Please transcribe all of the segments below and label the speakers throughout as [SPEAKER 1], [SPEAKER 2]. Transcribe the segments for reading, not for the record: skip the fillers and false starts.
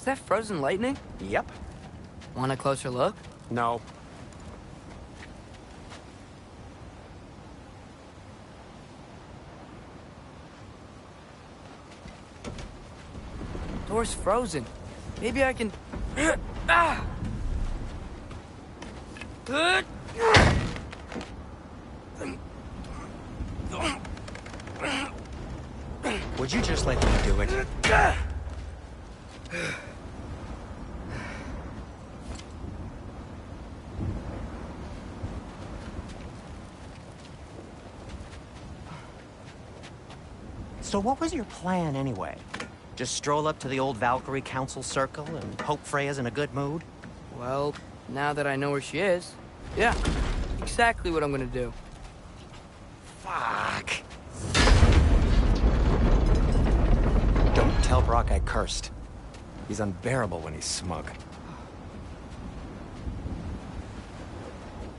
[SPEAKER 1] Is that frozen lightning?
[SPEAKER 2] Yep.
[SPEAKER 1] Want a closer look?
[SPEAKER 2] No.
[SPEAKER 1] Door's frozen. Maybe I can... Ah!
[SPEAKER 2] Would you just let me do it? So what was your plan anyway? Just stroll up to the old Valkyrie Council Circle and hope Freya's in a good mood?
[SPEAKER 1] Well, now that I know where she is, yeah, exactly what I'm gonna do.
[SPEAKER 2] Fuck. Don't tell Brock I cursed. He's unbearable when he's smug.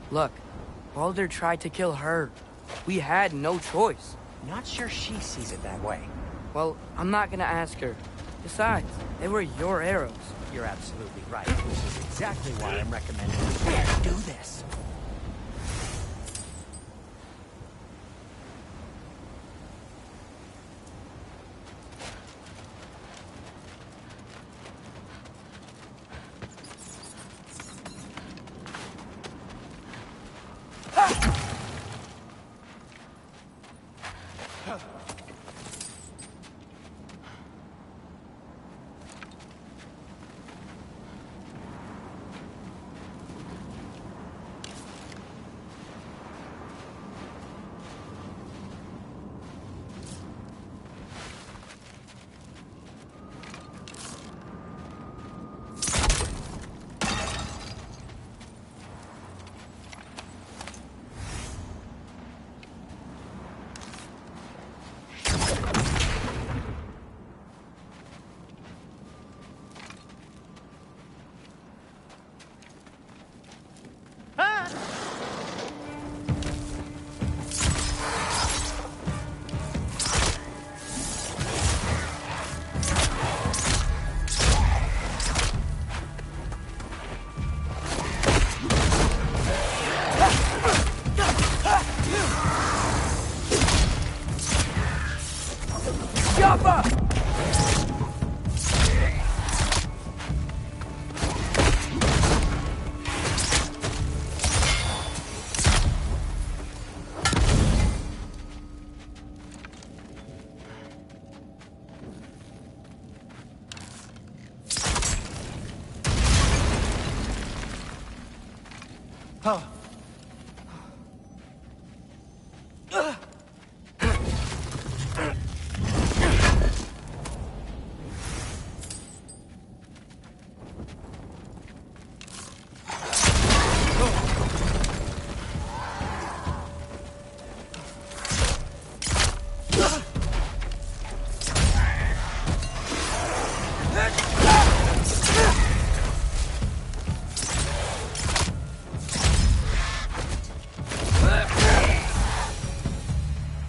[SPEAKER 1] Look, Baldur tried to kill her. We had no choice.
[SPEAKER 2] Not sure she sees it that way.
[SPEAKER 1] Well, I'm not gonna ask her. Besides, they were your arrows.
[SPEAKER 2] You're absolutely right, which is exactly why I'm recommending you do this. Oh.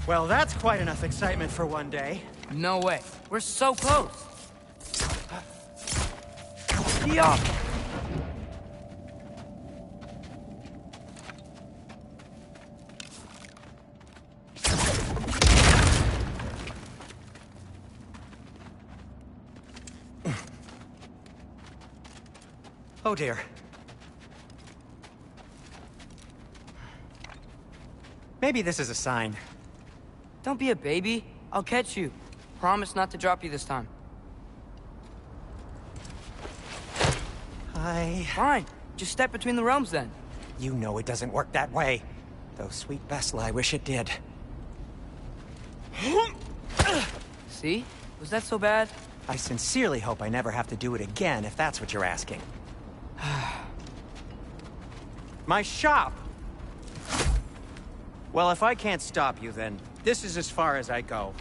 [SPEAKER 2] Well, that's quite enough excitement for one day.
[SPEAKER 1] No way. We're so close. Yup.
[SPEAKER 2] Oh dear. Maybe this is a sign.
[SPEAKER 1] Don't be a baby. I'll catch you. Promise not to drop you this time. Fine. Just step between the realms then.
[SPEAKER 2] You know it doesn't work that way. Though sweet Bessel, I wish it did.
[SPEAKER 1] See? Was that so bad?
[SPEAKER 2] I sincerely hope I never have to do it again, if that's what you're asking. My shop! Well, if I can't stop you, then this is as far as I go.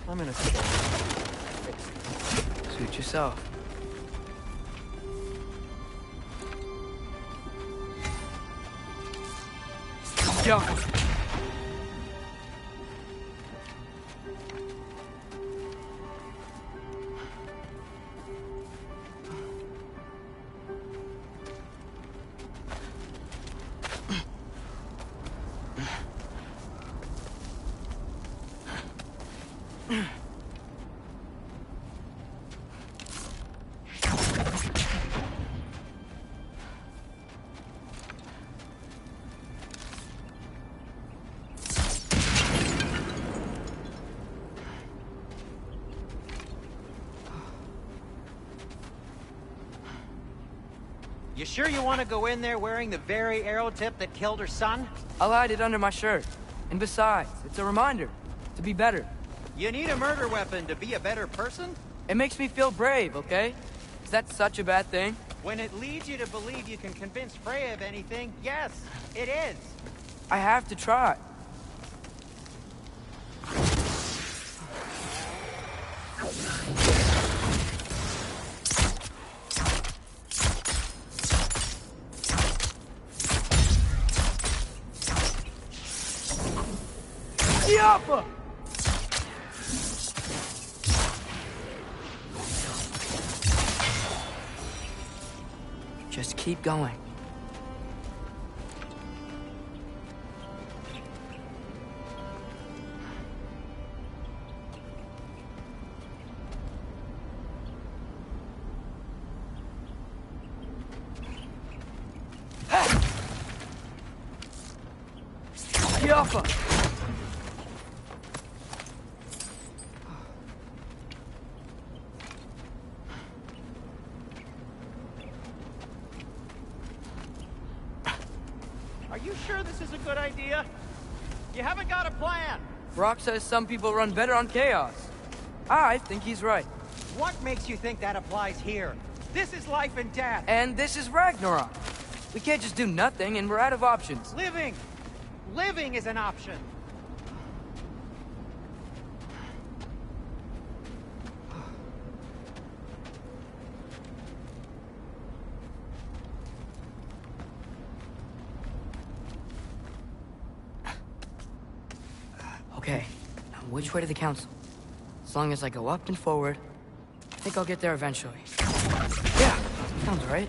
[SPEAKER 2] I'm gonna fix it.
[SPEAKER 1] Suit yourself. Yo!
[SPEAKER 2] You sure you want to go in there wearing the very arrow tip that killed her son?
[SPEAKER 1] I'll hide it under my shirt. And besides, it's a reminder to be better.
[SPEAKER 2] You need a murder weapon to be a better person?
[SPEAKER 1] It makes me feel brave, okay? Is that such a bad thing?
[SPEAKER 2] When it leads you to believe you can convince Freya of anything, yes, it is.
[SPEAKER 1] I have to try. Yappa! Just keep going. Yappa!
[SPEAKER 2] Are you sure this is a good idea? You haven't got a plan.
[SPEAKER 1] Brock says some people run better on chaos. I think he's right.
[SPEAKER 2] What makes you think that applies here? This is life and death.
[SPEAKER 1] And this is Ragnarok. We can't just do nothing, and we're out of options.
[SPEAKER 2] Living! Living is an option.
[SPEAKER 1] Okay, now which way to the council? As long as I go up and forward, I think I'll get there eventually. Yeah, sounds right.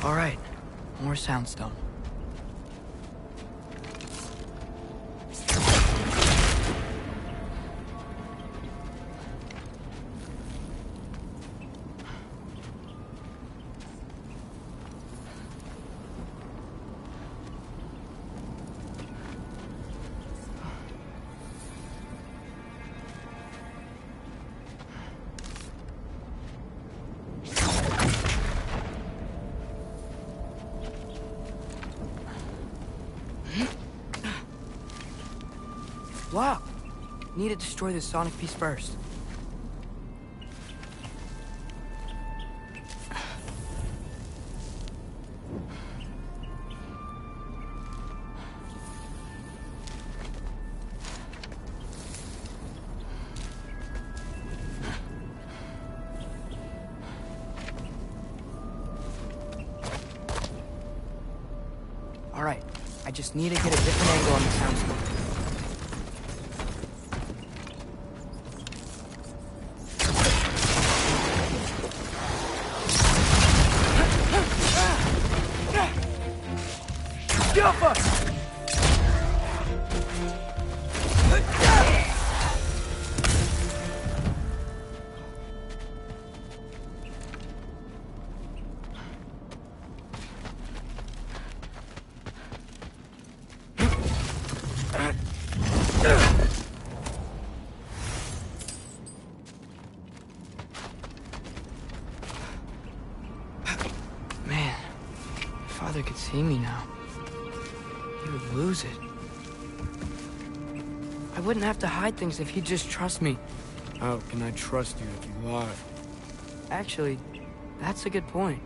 [SPEAKER 1] All right, more soundstone. Wow. Need to destroy this sonic piece first. I just need to get a different angle on the council. Man, if Father could see me now, he would lose it. I wouldn't have to hide things if he'd just trust me.
[SPEAKER 3] How can I trust you if you lie?
[SPEAKER 1] Actually, that's a good point.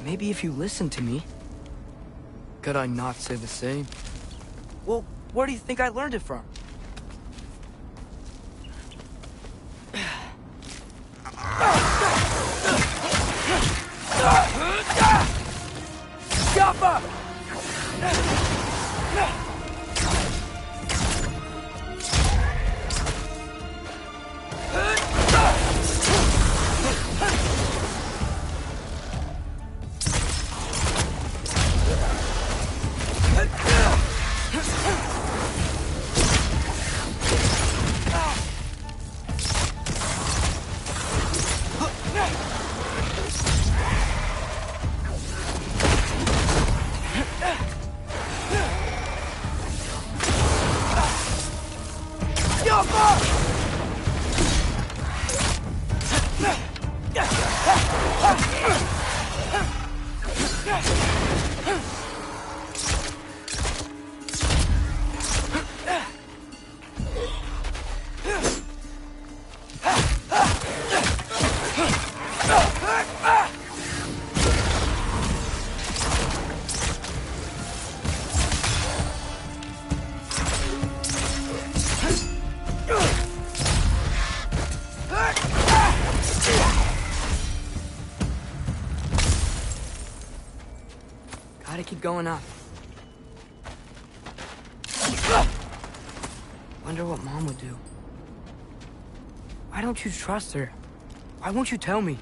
[SPEAKER 1] Maybe if you listened to me.
[SPEAKER 3] Could I not say the same?
[SPEAKER 1] Well, where do you think I learned it from? Jaffa! Gotta keep going up. Wonder what Mom would do. Why don't you trust her? Why won't you tell me?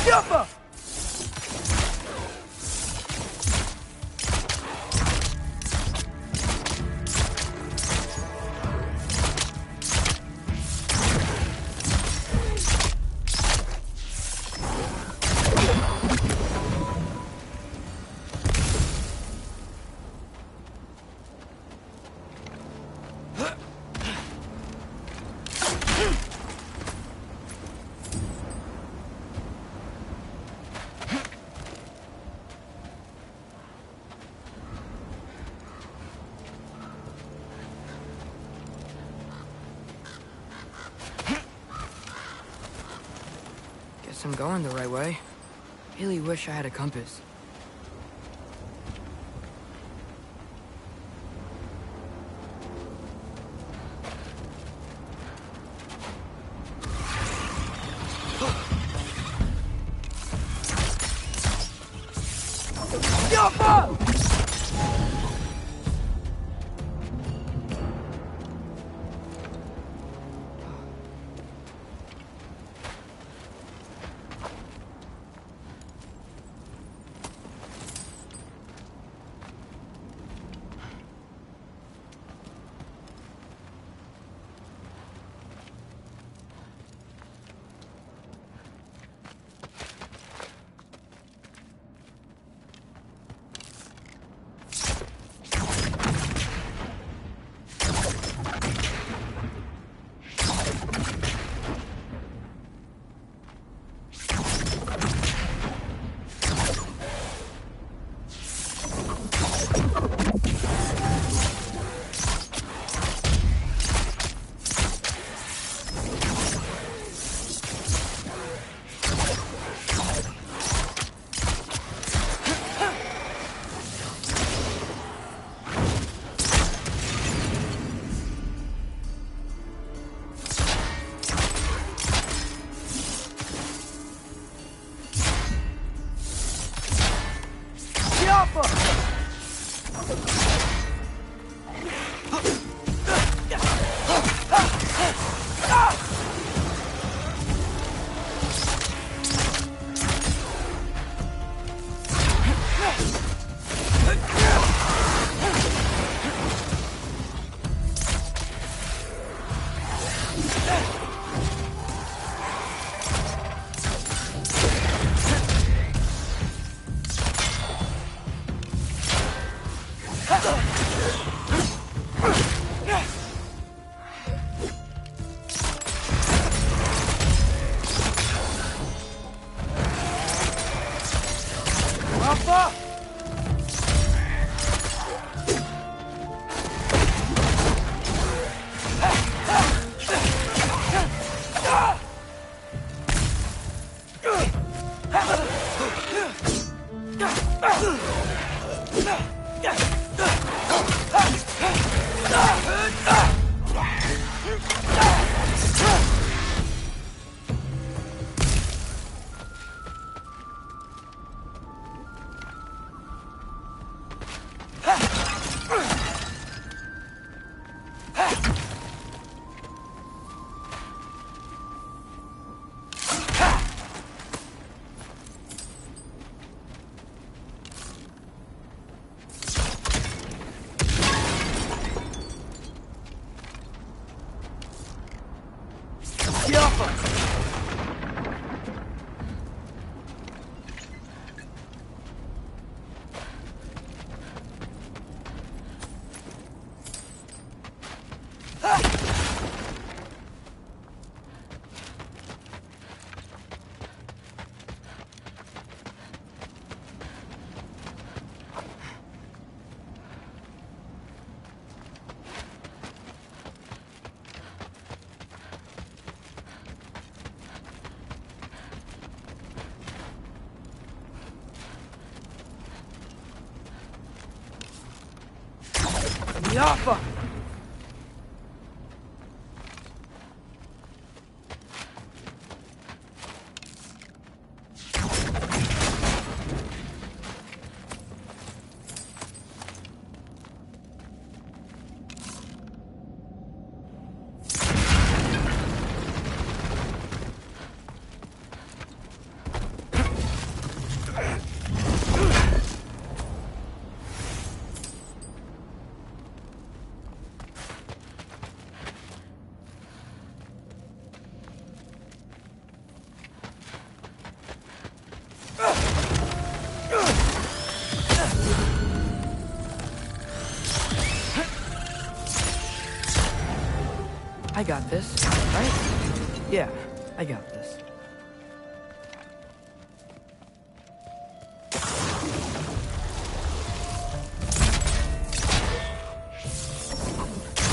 [SPEAKER 1] Jumper! guess I'm going the right way. Really wish I had a compass.
[SPEAKER 3] Yappa!
[SPEAKER 1] I got this, right? Yeah, I got this.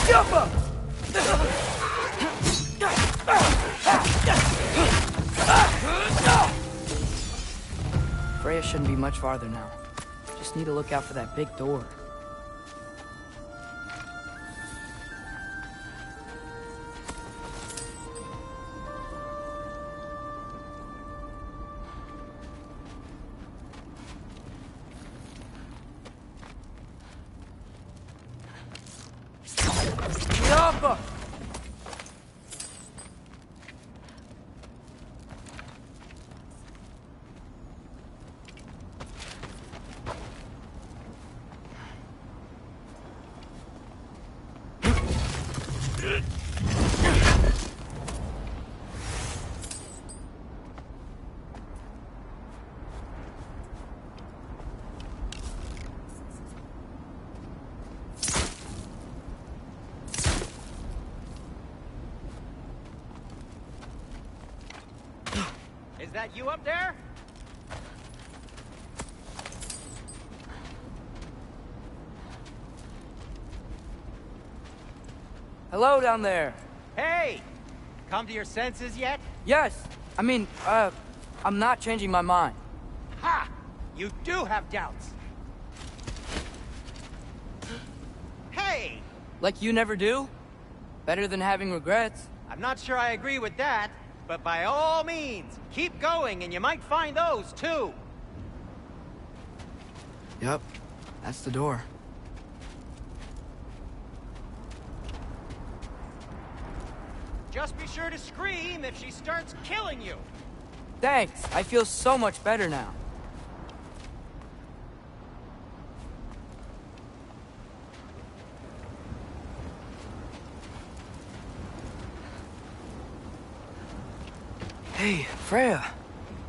[SPEAKER 3] Yappa!
[SPEAKER 1] Freya shouldn't be much farther now. Just need to look out for that big door.
[SPEAKER 3] Yappa!
[SPEAKER 2] Is that you up there?
[SPEAKER 1] Hello down there.
[SPEAKER 2] Hey! Come to your senses yet?
[SPEAKER 1] Yes. I mean, I'm not changing my mind.
[SPEAKER 2] Ha! You do have doubts. Hey!
[SPEAKER 1] Like you never do? Better than having regrets.
[SPEAKER 2] I'm not sure I agree with that, but by all means, keep going and you might find those too.
[SPEAKER 1] Yep. That's the door.
[SPEAKER 2] Just be sure to scream if she starts killing you.
[SPEAKER 1] Thanks. I feel so much better now. Hey, Freya.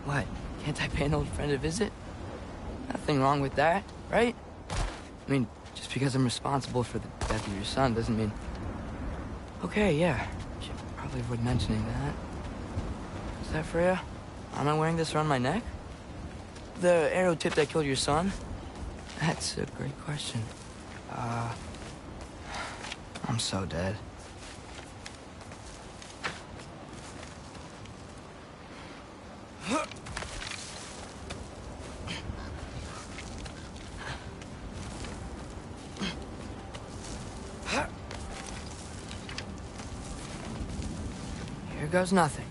[SPEAKER 1] What? Can't I pay an old friend a visit? Nothing wrong with that, right? I mean, just because I'm responsible for the death of your son doesn't mean... Okay, yeah. Should probably avoid mentioning that. Is that Freya? Am I wearing this around my neck? The arrow tip that killed your son? That's a great question. I'm so dead. Here goes nothing.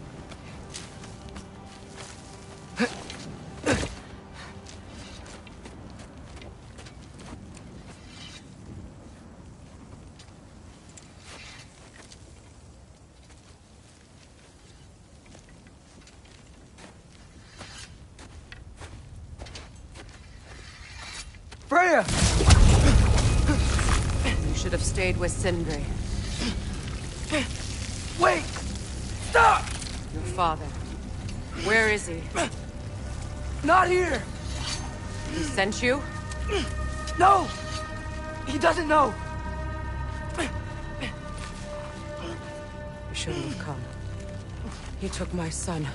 [SPEAKER 1] Freya!
[SPEAKER 4] You should have stayed with Sindri.
[SPEAKER 1] Wait! Stop!
[SPEAKER 4] Your father. Where is he?
[SPEAKER 1] Not here!
[SPEAKER 4] He sent you?
[SPEAKER 1] No! He doesn't know!
[SPEAKER 4] You shouldn't have come. He took my son.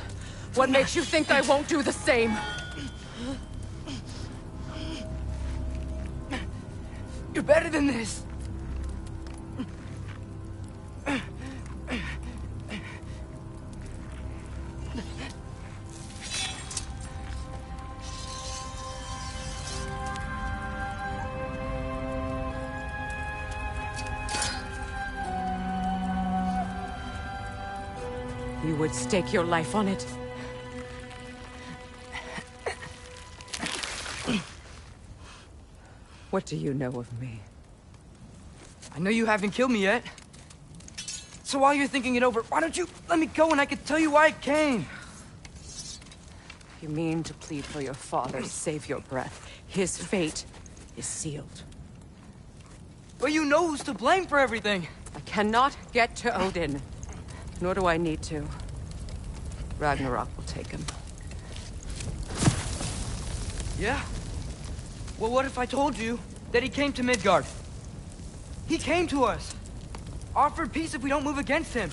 [SPEAKER 4] What makes you think I won't do the same?
[SPEAKER 1] You're better than this!
[SPEAKER 4] You would stake your life on it? What do you know of me?
[SPEAKER 1] I know you haven't killed me yet. So while you're thinking it over, why don't you let me go and I can tell you why I came?
[SPEAKER 4] You mean to plead for your father, save your breath. His fate is sealed.
[SPEAKER 1] But you know who's to blame for everything.
[SPEAKER 4] I cannot get to Odin. Nor do I need to. Ragnarok will take him.
[SPEAKER 1] Yeah? Well, what if I told you that he came to Midgard? He came to us. Offered peace if we don't move against him.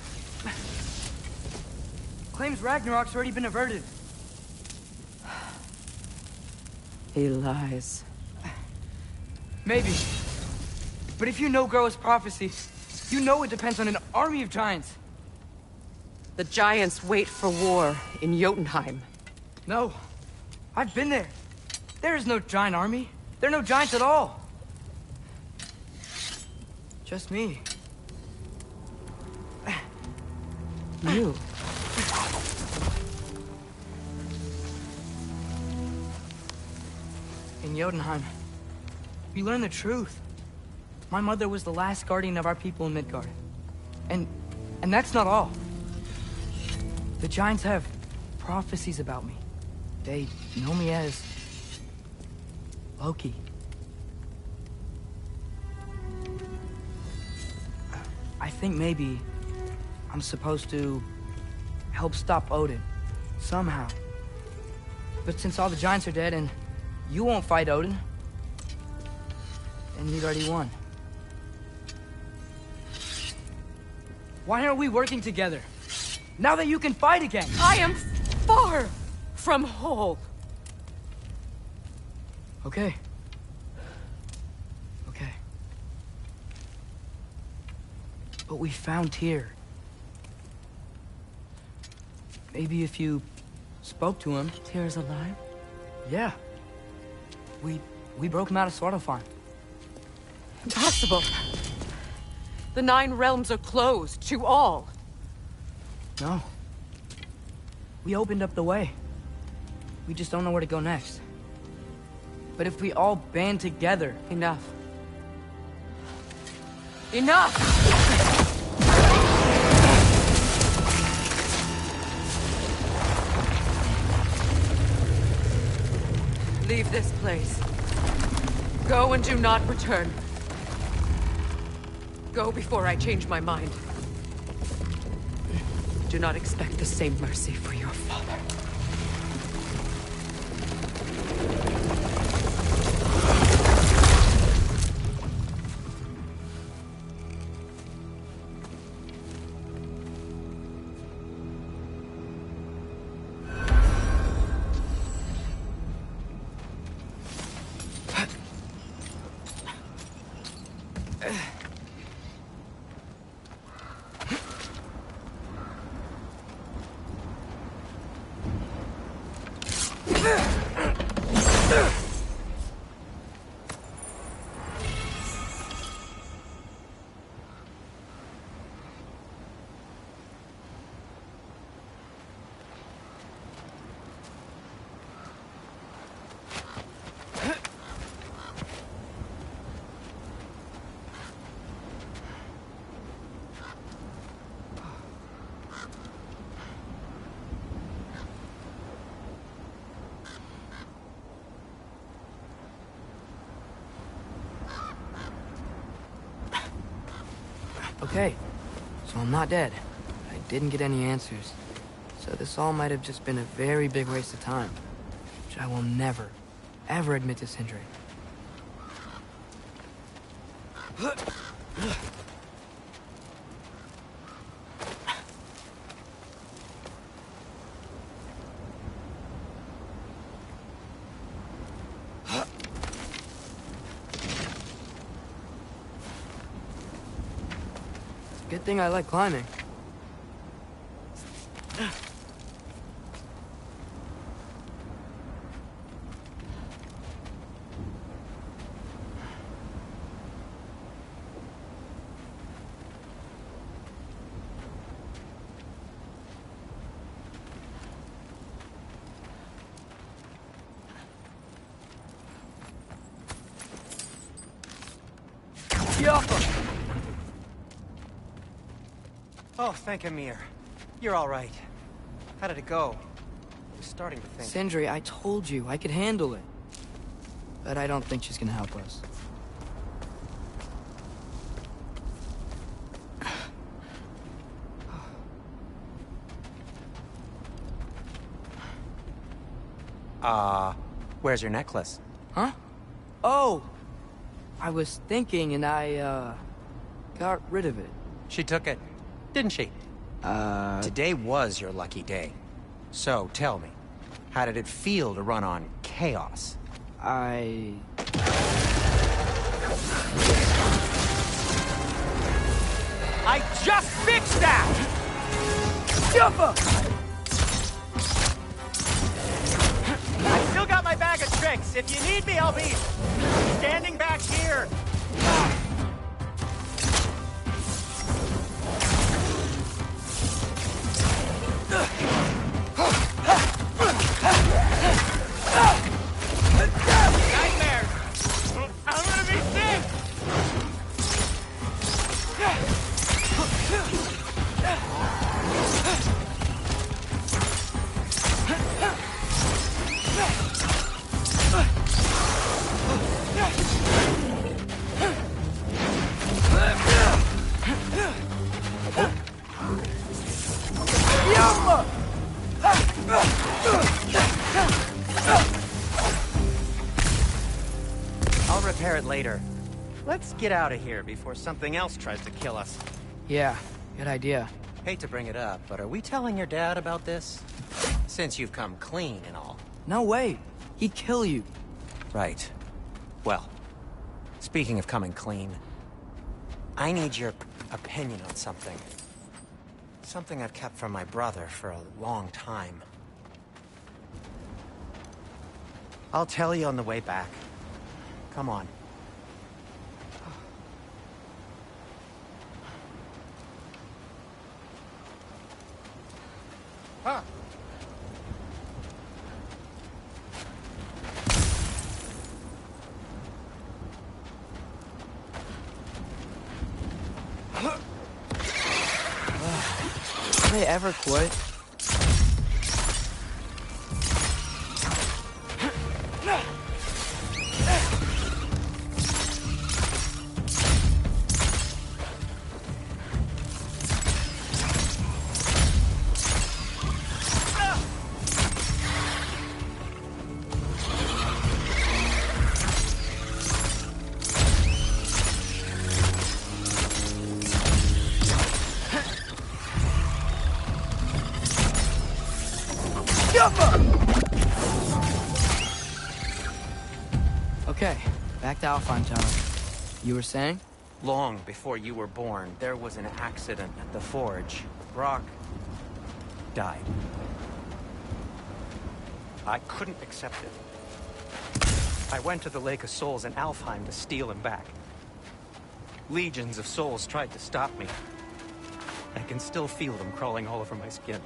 [SPEAKER 1] Claims Ragnarok's already been averted.
[SPEAKER 4] He lies.
[SPEAKER 1] Maybe. But if you know Groa's prophecy, you know it depends on an army of giants.
[SPEAKER 4] The giants wait for war in Jotunheim.
[SPEAKER 1] No. I've been there. There is no giant army. There are no giants at all. Just me.
[SPEAKER 4] You.
[SPEAKER 1] In Jotunheim, we learned the truth. My mother was the last guardian of our people in Midgard. And that's not all. The giants have prophecies about me. They know me as Loki. I think maybe I'm supposed to help stop Odin, somehow. But since all the giants are dead and you won't fight Odin, and you'd already won. Why aren't we working together? Now that you can fight again!
[SPEAKER 4] I am far from whole.
[SPEAKER 1] Okay. Okay. But we found Tyr. Maybe if you spoke to him...
[SPEAKER 4] Tyr's alive?
[SPEAKER 1] Yeah. We broke him out of Svartalfheim.
[SPEAKER 4] Impossible. The 9 realms are closed to all.
[SPEAKER 1] No. We opened up the way. We just don't know where to go next. But if we all band together...
[SPEAKER 4] Enough. Enough! Leave this place. Go and do not return. Go before I change my mind. Do not expect the same mercy for your father.
[SPEAKER 1] Okay, so I'm not dead. I didn't get any answers. So this all might have just been a very big waste of time, which I will never, ever admit to Sindri. Good thing I like climbing.
[SPEAKER 2] Oh, thank Amir. You're all right. How did it go? I was starting to think...
[SPEAKER 1] Sindri, I told you I could handle it. But I don't think she's gonna help us.
[SPEAKER 2] Where's your necklace?
[SPEAKER 1] Huh? Oh! I was thinking and I, got rid of it.
[SPEAKER 2] She took it, didn't she? Today was your lucky day. So, tell me, how did it feel to run on chaos?
[SPEAKER 1] I
[SPEAKER 2] just fixed that!
[SPEAKER 1] Jumpa!
[SPEAKER 2] I still got my bag of tricks. If you need me, I'll be standing back here. Nightmares! I'm gonna be sick! I'll repair it later. Let's get out of here before something else tries to kill us.
[SPEAKER 1] Yeah, good idea.
[SPEAKER 2] Hate to bring it up, but are we telling your dad about this? Since you've come clean and all.
[SPEAKER 1] No way. He'd kill you.
[SPEAKER 2] Right. Well, speaking of coming clean, I need your opinion on something. Something I've kept from my brother for a long time. I'll tell you on the way back. Come on. Huh.
[SPEAKER 1] Do they ever quit? Okay, back to Alpine Tower. You were saying?
[SPEAKER 2] Long before you were born, there was an accident at the forge. Brock died. I couldn't accept it. I went to the Lake of Souls in Alfheim to steal him back. Legions of souls tried to stop me. I can still feel them crawling all over my skin.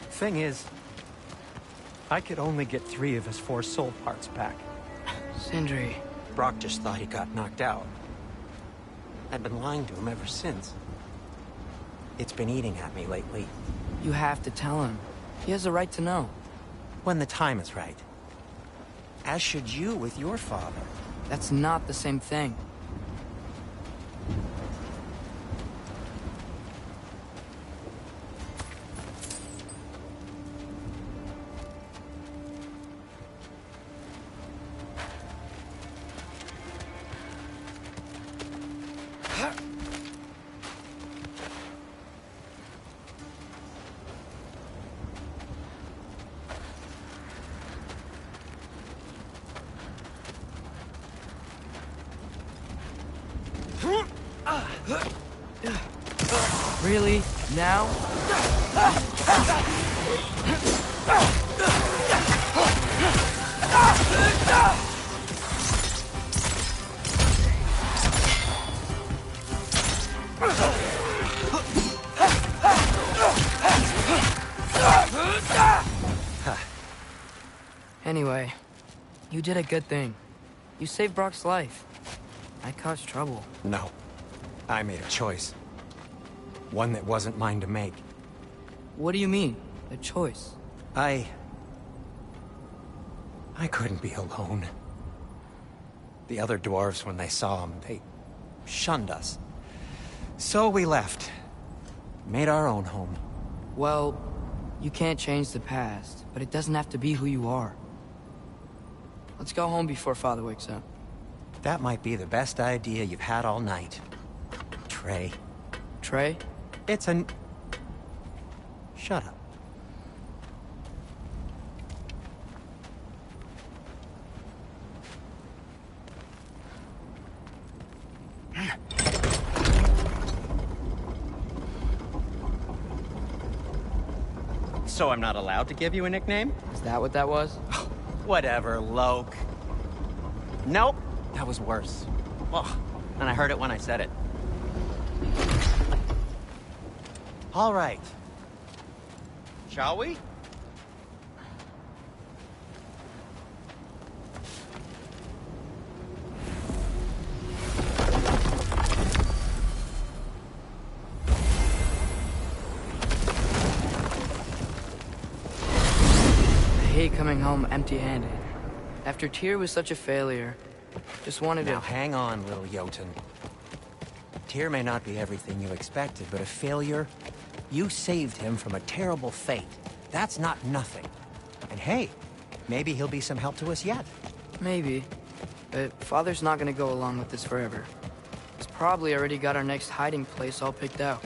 [SPEAKER 2] Thing is, I could only get 3 of his 4 soul parts back.
[SPEAKER 1] Sindri.
[SPEAKER 2] Brock just thought he got knocked out. I've been lying to him ever since. It's been eating at me lately.
[SPEAKER 1] You have to tell him. He has a right to know.
[SPEAKER 2] When the time is right. As should you with your father.
[SPEAKER 1] That's not the same thing. Really? Now? Anyway, you did a good thing. You saved Brock's life. I caused trouble.
[SPEAKER 2] No. I made a choice. One that wasn't mine to make.
[SPEAKER 1] What do you mean? A choice?
[SPEAKER 2] I couldn't be alone. The other dwarves, when they saw him, they shunned us. So we left. Made our own home.
[SPEAKER 1] Well, you can't change the past, but it doesn't have to be who you are. Let's go home before Father wakes up.
[SPEAKER 2] That might be the best idea you've had all night. Trey.
[SPEAKER 1] Trey?
[SPEAKER 2] It's an... Shut up. So I'm not allowed to give you a nickname?
[SPEAKER 1] Is that what that was?
[SPEAKER 2] Whatever, Loke. Nope, that was worse. Ugh, and I heard it when I said it. All right. Shall we?
[SPEAKER 1] I hate coming home empty-handed. After Tyr was such a failure, just wanted
[SPEAKER 2] Now
[SPEAKER 1] to...
[SPEAKER 2] hang on, little Jotun. Tyr may not be everything you expected, but a failure? You saved him from a terrible fate. That's not nothing. And hey, maybe he'll be some help to us yet.
[SPEAKER 1] Maybe. But Father's not gonna go along with this forever. He's probably already got our next hiding place all picked out.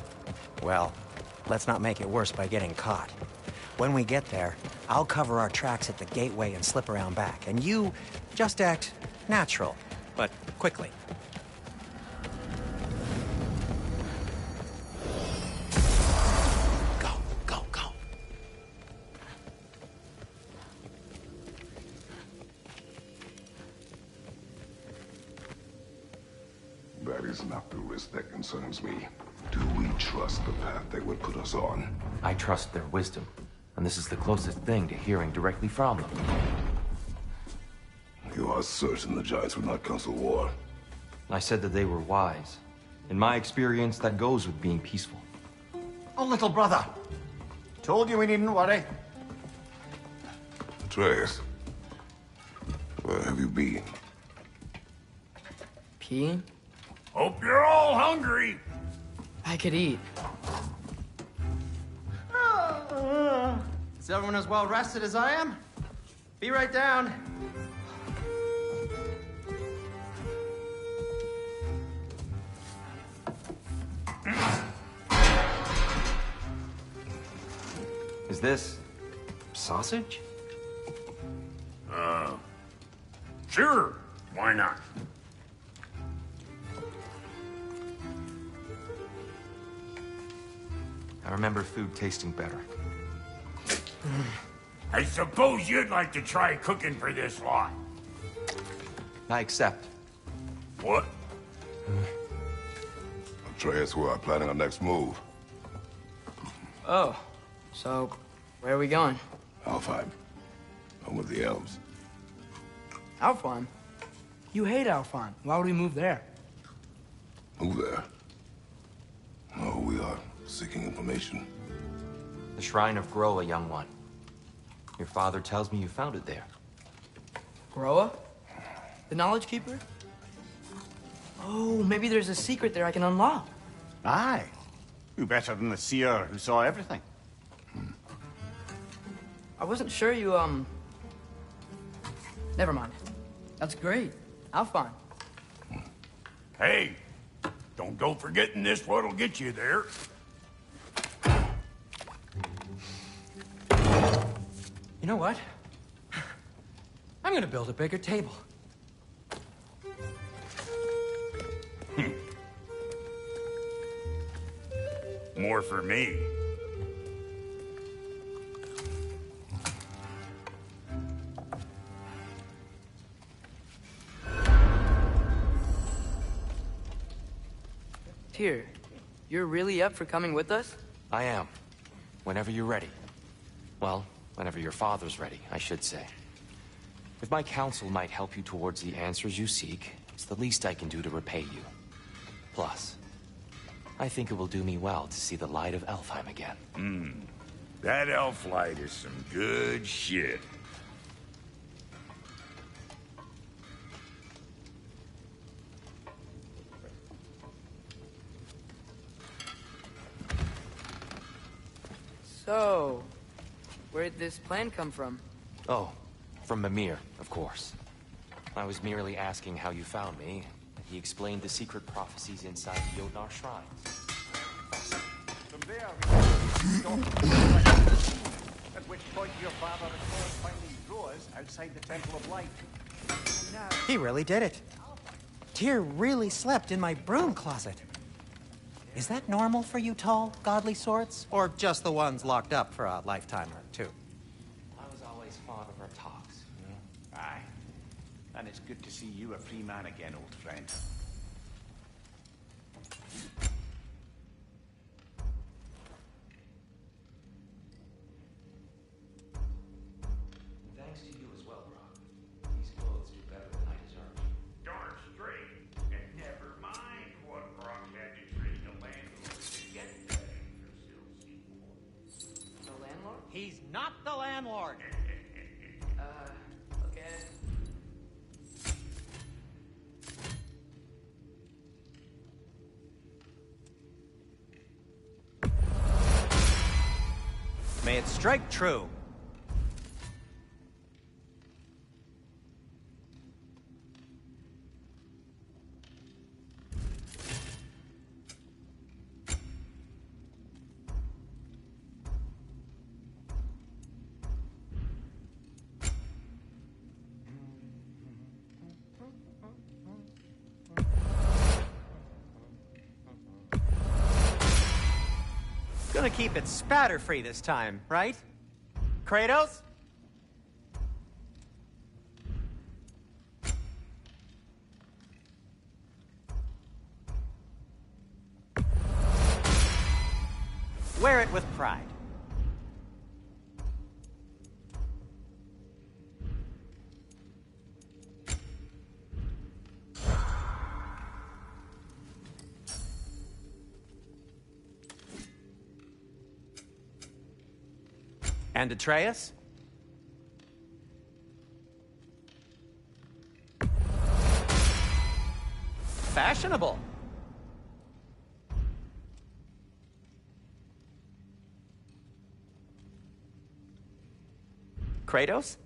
[SPEAKER 2] Well, let's not make it worse by getting caught. When we get there, I'll cover our tracks at the gateway and slip around back. And you just act natural, but quickly. Go, go, go.
[SPEAKER 5] That is not the risk that concerns me. Do we trust the path they would put us on?
[SPEAKER 6] I trust their wisdom, and this is the closest thing to hearing directly from them.
[SPEAKER 5] You are certain the Giants would not counsel war?
[SPEAKER 6] I said that they were wise. In my experience, that goes with being peaceful.
[SPEAKER 7] Oh, little brother. Told you we needn't worry.
[SPEAKER 5] Atreus, where have you been?
[SPEAKER 1] Peeing?
[SPEAKER 7] Hope you're all hungry.
[SPEAKER 1] I could eat.
[SPEAKER 7] Is everyone as well rested as I am? Be right down.
[SPEAKER 6] Is this... sausage?
[SPEAKER 7] Sure. Why not?
[SPEAKER 6] I remember food tasting better.
[SPEAKER 7] I suppose you'd like to try cooking for this lot.
[SPEAKER 6] I accept.
[SPEAKER 7] What?
[SPEAKER 5] Atreus, we are planning our next move.
[SPEAKER 1] Oh, so where are we going?
[SPEAKER 5] Alfheim. Home of the elves.
[SPEAKER 3] Alfheim? You hate Alfheim. Why would we move there?
[SPEAKER 5] Move there. No, we are seeking information.
[SPEAKER 6] The Shrine of Groa, young one. Your father tells me you found it there.
[SPEAKER 1] Groa? The Knowledge Keeper? Oh, maybe there's a secret there I can unlock.
[SPEAKER 7] Aye. Who better than the seer who saw everything?
[SPEAKER 1] I wasn't sure you, Never mind. That's great. Alfheim.
[SPEAKER 7] Hey, don't go forgetting this what'll get you there.
[SPEAKER 2] You know what? I'm gonna build a bigger table.
[SPEAKER 7] More for me.
[SPEAKER 1] Tyr, you're really up for coming with us?
[SPEAKER 6] I am. Whenever you're ready. Well, whenever your father's ready, I should say. If my counsel might help you towards the answers you seek, it's the least I can do to repay you. Plus, I think it will do me well to see the light of Alfheim again.
[SPEAKER 7] That elf light is some good shit.
[SPEAKER 1] So, where'd this plan come from?
[SPEAKER 6] Oh, from Mimir, of course. I was merely asking how you found me. He explained the secret prophecies inside the Jotnar shrines.
[SPEAKER 7] From there, at which point your father recalled finding drawers outside the Temple of Light.
[SPEAKER 2] He really did it. Tyr really slept in my broom closet. Is that normal for you tall, godly sorts? Or just the ones locked up for a lifetime or two?
[SPEAKER 6] I was always fond of our talks, you know?
[SPEAKER 8] Aye. And it's good to see you a free man again, old friend.
[SPEAKER 6] Thanks to you as well, Brock. These clothes do better than I deserve.
[SPEAKER 7] Darn straight. And never mind what Brock had to trade the landlord to get that Yggdrasil sequel.
[SPEAKER 1] The landlord?
[SPEAKER 2] He's not the landlord.
[SPEAKER 1] Okay.
[SPEAKER 2] May it strike true. Gonna keep it spatter-free this time, right? Kratos? Wear it with pride. And Atreus? Fashionable. Kratos?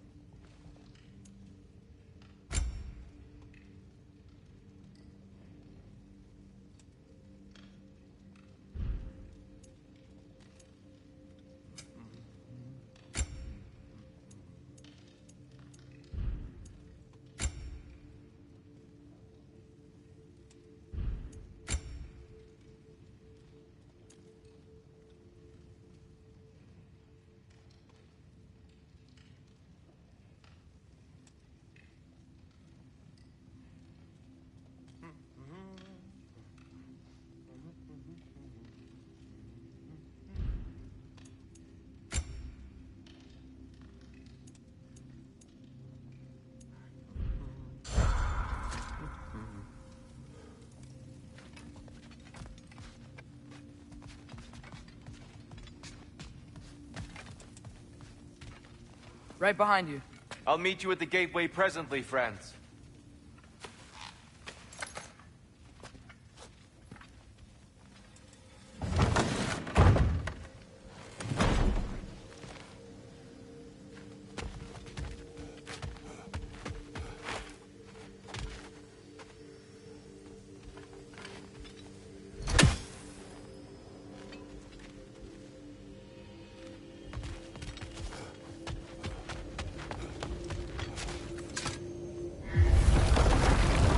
[SPEAKER 1] Right behind you.
[SPEAKER 6] I'll meet you at the gateway presently, friends.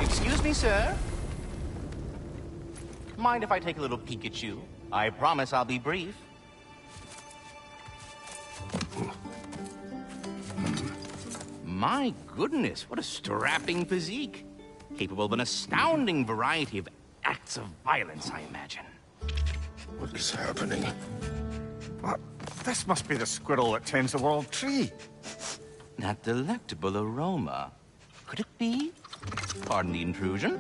[SPEAKER 8] Excuse me, sir? Mind if I take a little peek at you? I promise I'll be brief. My goodness, what a strapping physique. Capable of an astounding variety of acts of violence, I imagine.
[SPEAKER 5] What is happening?
[SPEAKER 7] What? This must be the squirrel that tends the world tree.
[SPEAKER 8] That delectable aroma. Could it be? Pardon the intrusion.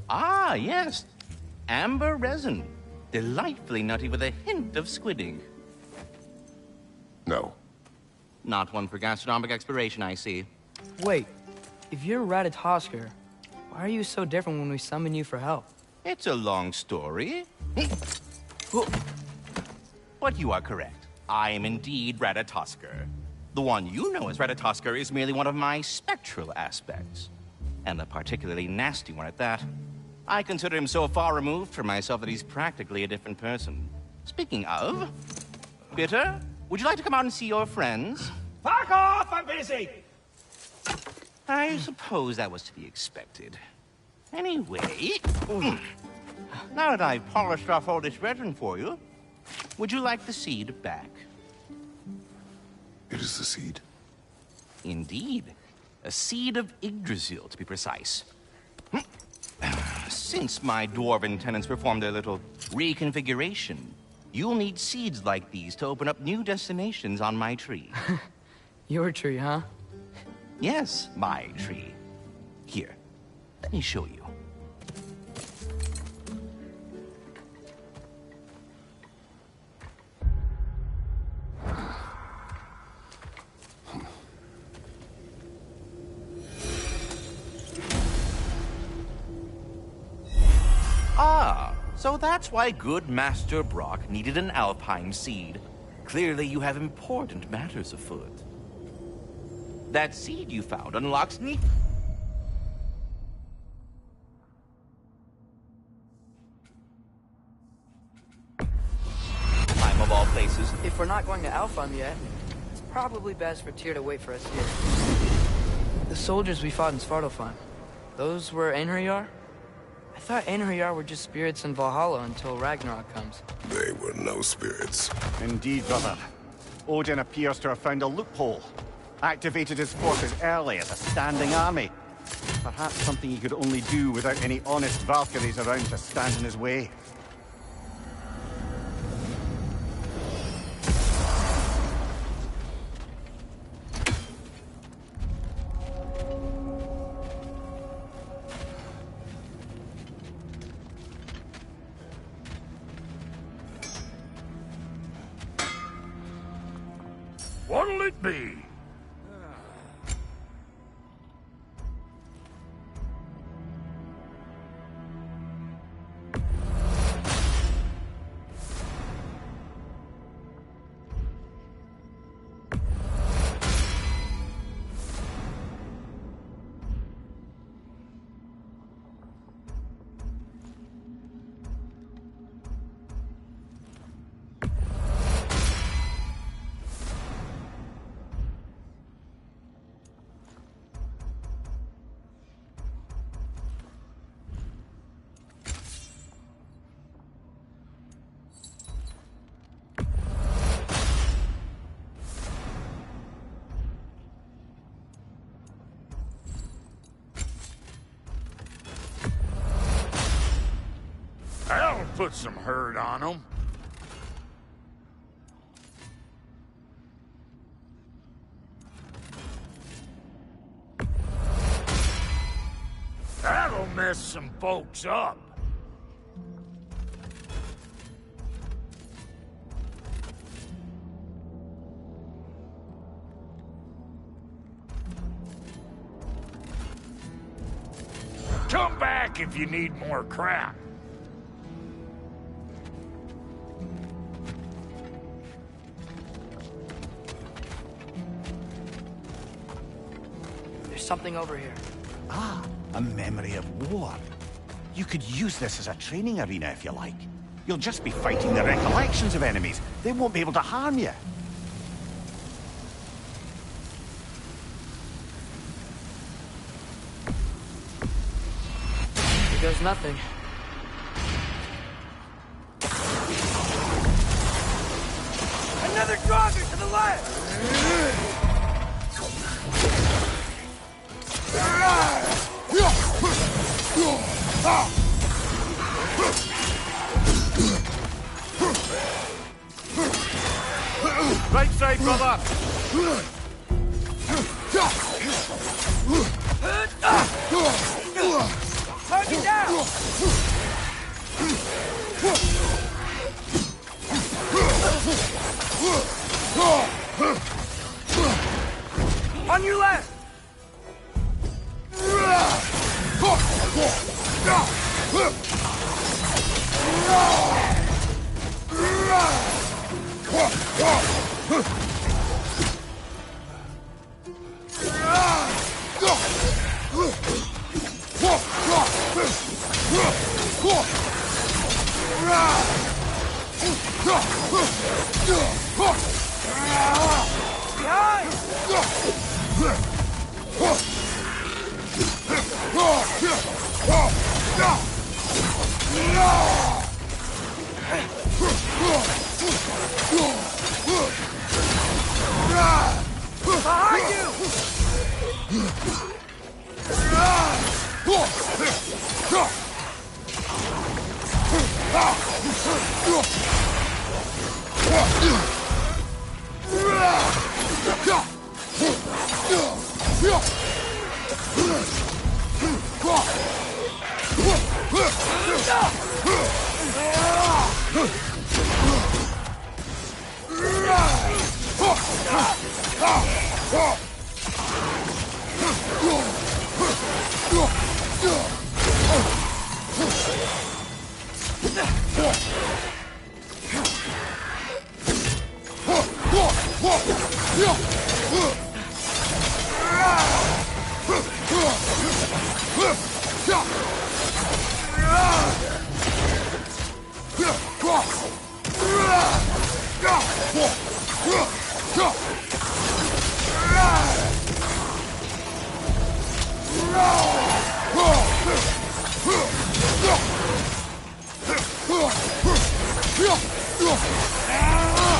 [SPEAKER 8] Ah, yes. Amber resin. Delightfully nutty with a hint of squidding.
[SPEAKER 5] No.
[SPEAKER 8] Not one for gastronomic exploration, I see.
[SPEAKER 1] Wait, if you're Ratatoskr, why are you so different when we summon you for help?
[SPEAKER 8] It's a long story. But you are correct. I am indeed Ratatoskr. The one you know as Ratatoskr is merely one of my spectral aspects. And a particularly nasty one at that. I consider him so far removed from myself that he's practically a different person. Speaking of... Bitter, would you like to come out and see your friends?
[SPEAKER 7] Fuck off! I'm busy!
[SPEAKER 8] I suppose that was to be expected. Anyway... Now that I've polished off all this resin for you, would you like the seed back?
[SPEAKER 5] It is the seed.
[SPEAKER 8] Indeed. A seed of Yggdrasil, to be precise. Since my dwarven tenants performed their little reconfiguration, you'll need seeds like these to open up new destinations on my tree.
[SPEAKER 1] Your tree, huh?
[SPEAKER 8] Yes, my tree. Here, let me show you. Ah, so that's why good Master Brock needed an Alpine seed. Clearly you have important matters afoot. That seed you found unlocks time of all places.
[SPEAKER 1] If we're not going to Alfheim yet, it's probably best for Tyr to wait for us here. The soldiers we fought in Svartalfheim, those were Einherjar? I thought Einherjar were just spirits in Valhalla until Ragnarok comes.
[SPEAKER 5] They were no spirits.
[SPEAKER 9] Indeed, brother. Odin appears to have found a loophole. Activated his forces early as a standing army. Perhaps something he could only do without any honest Valkyries around to stand in his way.
[SPEAKER 7] What'll it be? That'll put some hurt on them. That'll mess some folks up. Come back if you need more crap.
[SPEAKER 1] There's something over here.
[SPEAKER 9] Ah, a memory of war. You could use this as a training arena if you like. You'll just be fighting the recollections of enemies. They won't be able to harm you.
[SPEAKER 1] Here goes nothing. Another Draugr to the left!
[SPEAKER 7] Right side, brother.
[SPEAKER 1] Target down! On your left!
[SPEAKER 5] Ah!
[SPEAKER 3] Behind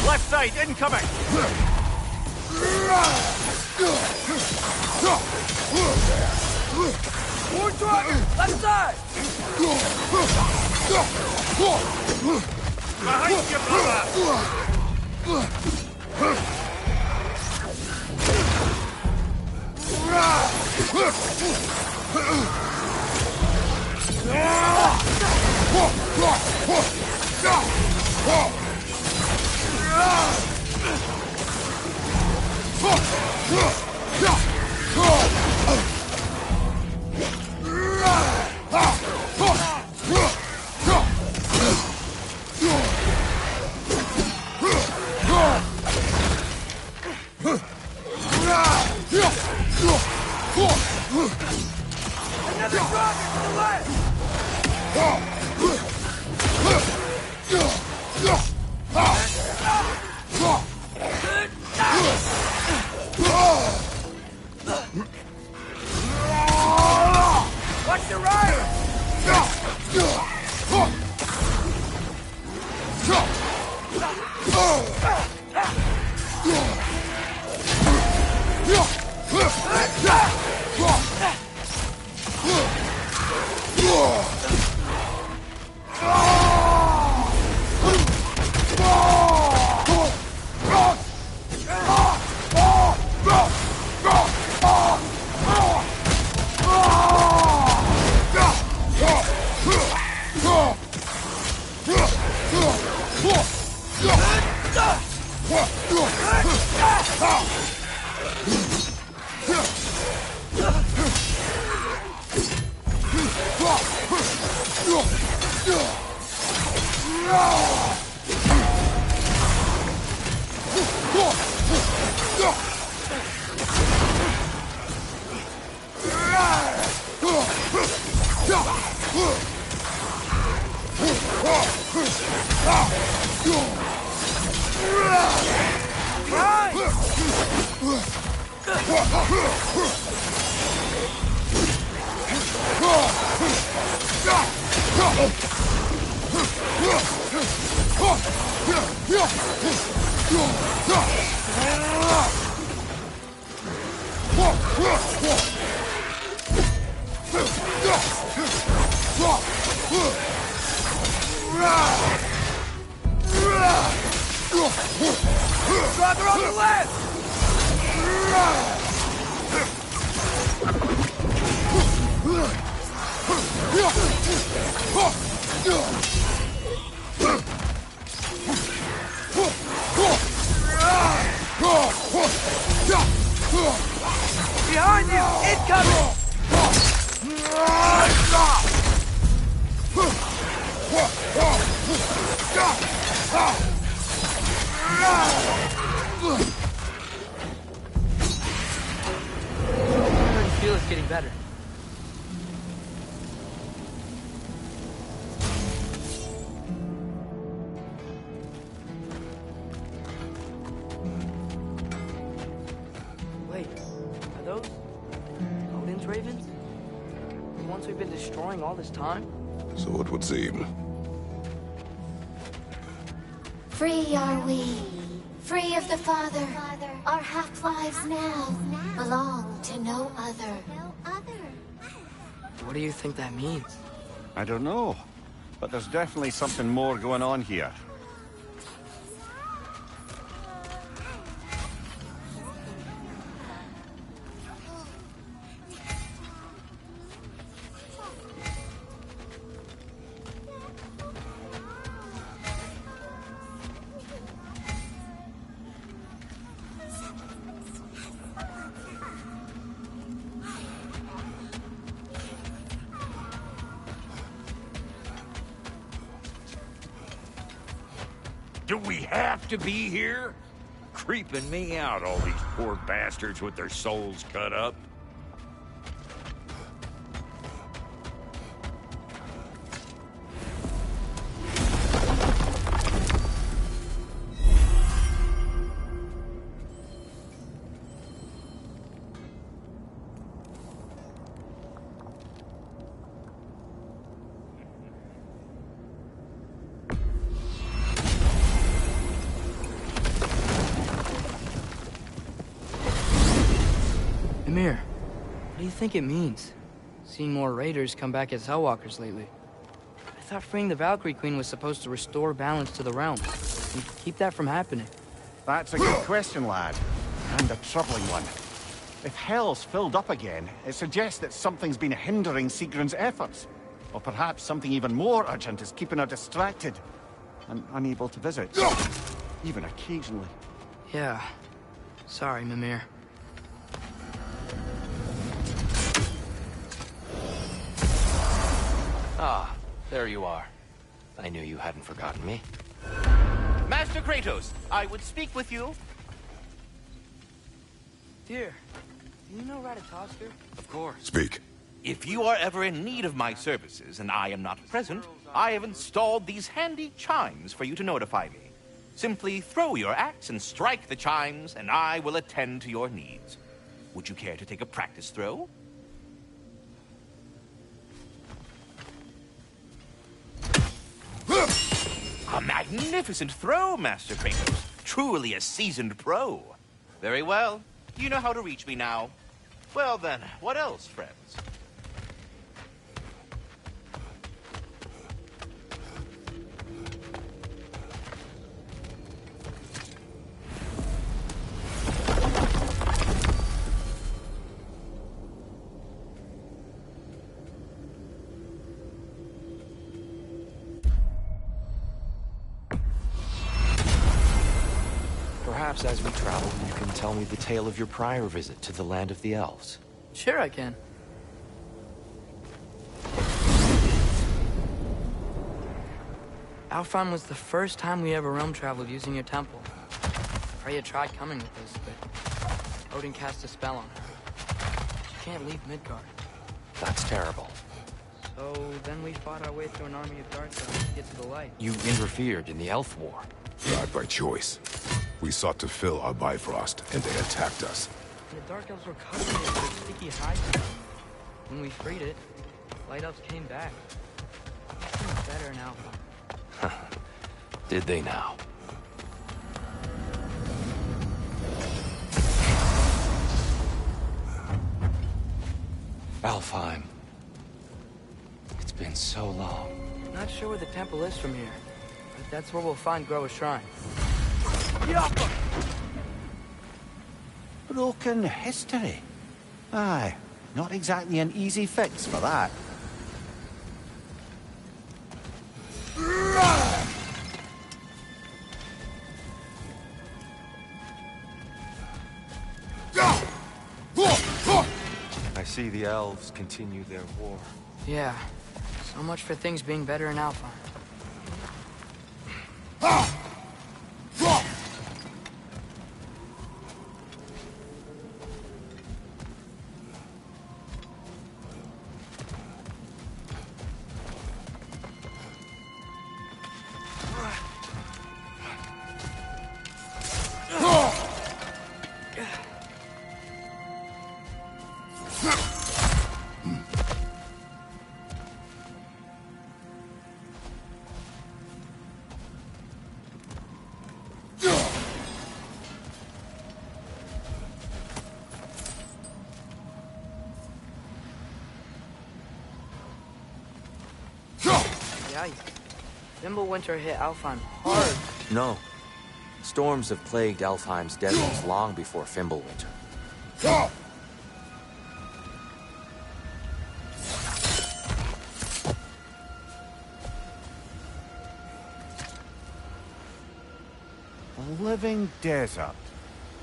[SPEAKER 9] Left side, incoming!
[SPEAKER 3] More dragon! Left side!
[SPEAKER 7] Behind you, brother!
[SPEAKER 3] Another dragon to the left! Watch the right! Dragon on the left! Behind you! Incoming!
[SPEAKER 1] I already feel it's getting better. Wait, are those Odin's ravens? The ones we've been destroying all this time?
[SPEAKER 5] So it would seem.
[SPEAKER 10] Free are we, free of the Father, Our half-lives now belong to no other.
[SPEAKER 1] What do you think that means?
[SPEAKER 9] I don't know, but there's definitely something more going on here.
[SPEAKER 7] Do we have to be here? Creeping me out, all these poor bastards with their souls cut up.
[SPEAKER 1] Mimir, what do you think it means? Seeing more raiders come back as Hellwalkers lately. I thought freeing the Valkyrie Queen was supposed to restore balance to the realm. And keep that from happening.
[SPEAKER 9] That's a good question, lad. And a troubling one. If Hell's filled up again, it suggests that something's been hindering Sigrun's efforts. Or perhaps something even more urgent is keeping her distracted and unable to visit. Even occasionally.
[SPEAKER 1] Yeah. Sorry, Mimir.
[SPEAKER 6] Ah, there you are. I knew you hadn't forgotten me.
[SPEAKER 8] Master Kratos, I would speak with you.
[SPEAKER 1] Dear, do you know ARADHAN'S?
[SPEAKER 6] Of course.
[SPEAKER 5] Speak.
[SPEAKER 8] If you are ever in need of my services and I am not present, I have installed these handy chimes for you to notify me. Simply throw your axe and strike the chimes, and I will attend to your needs. Would you care to take a practice throw? A magnificent throw, Master Kratos. Truly a seasoned pro. Very well. You know how to reach me now. Well then, what else, friends?
[SPEAKER 6] Perhaps as we travel, you can tell me the tale of your prior visit to the land of the elves.
[SPEAKER 1] Sure I can. Alfheim was the first time we ever realm traveled using your temple. Freya tried coming with us, but Odin cast a spell on her. She can't leave Midgard.
[SPEAKER 6] That's terrible.
[SPEAKER 1] So then we fought our way through an army of dark elves to get to the light.
[SPEAKER 6] You interfered in the Elf War.
[SPEAKER 5] Not by choice. We sought to fill our Bifrost, and they attacked us.
[SPEAKER 1] And the dark elves were covering it with sticky hide stuff. When we freed it, light elves came back. It seems better now.
[SPEAKER 6] Did they now? Alfheim. It's been so long.
[SPEAKER 1] Not sure where the temple is from here, but that's where we'll find Groa's shrine.
[SPEAKER 9] Broken history. Aye, not exactly an easy fix for that.
[SPEAKER 6] I see the elves continue their war.
[SPEAKER 1] Yeah, so much for things being better in Alpha. Yikes. Fimbulwinter hit Alfheim hard.
[SPEAKER 6] No. Storms have plagued Alfheim's deserts long before Fimbulwinter.
[SPEAKER 9] A living desert.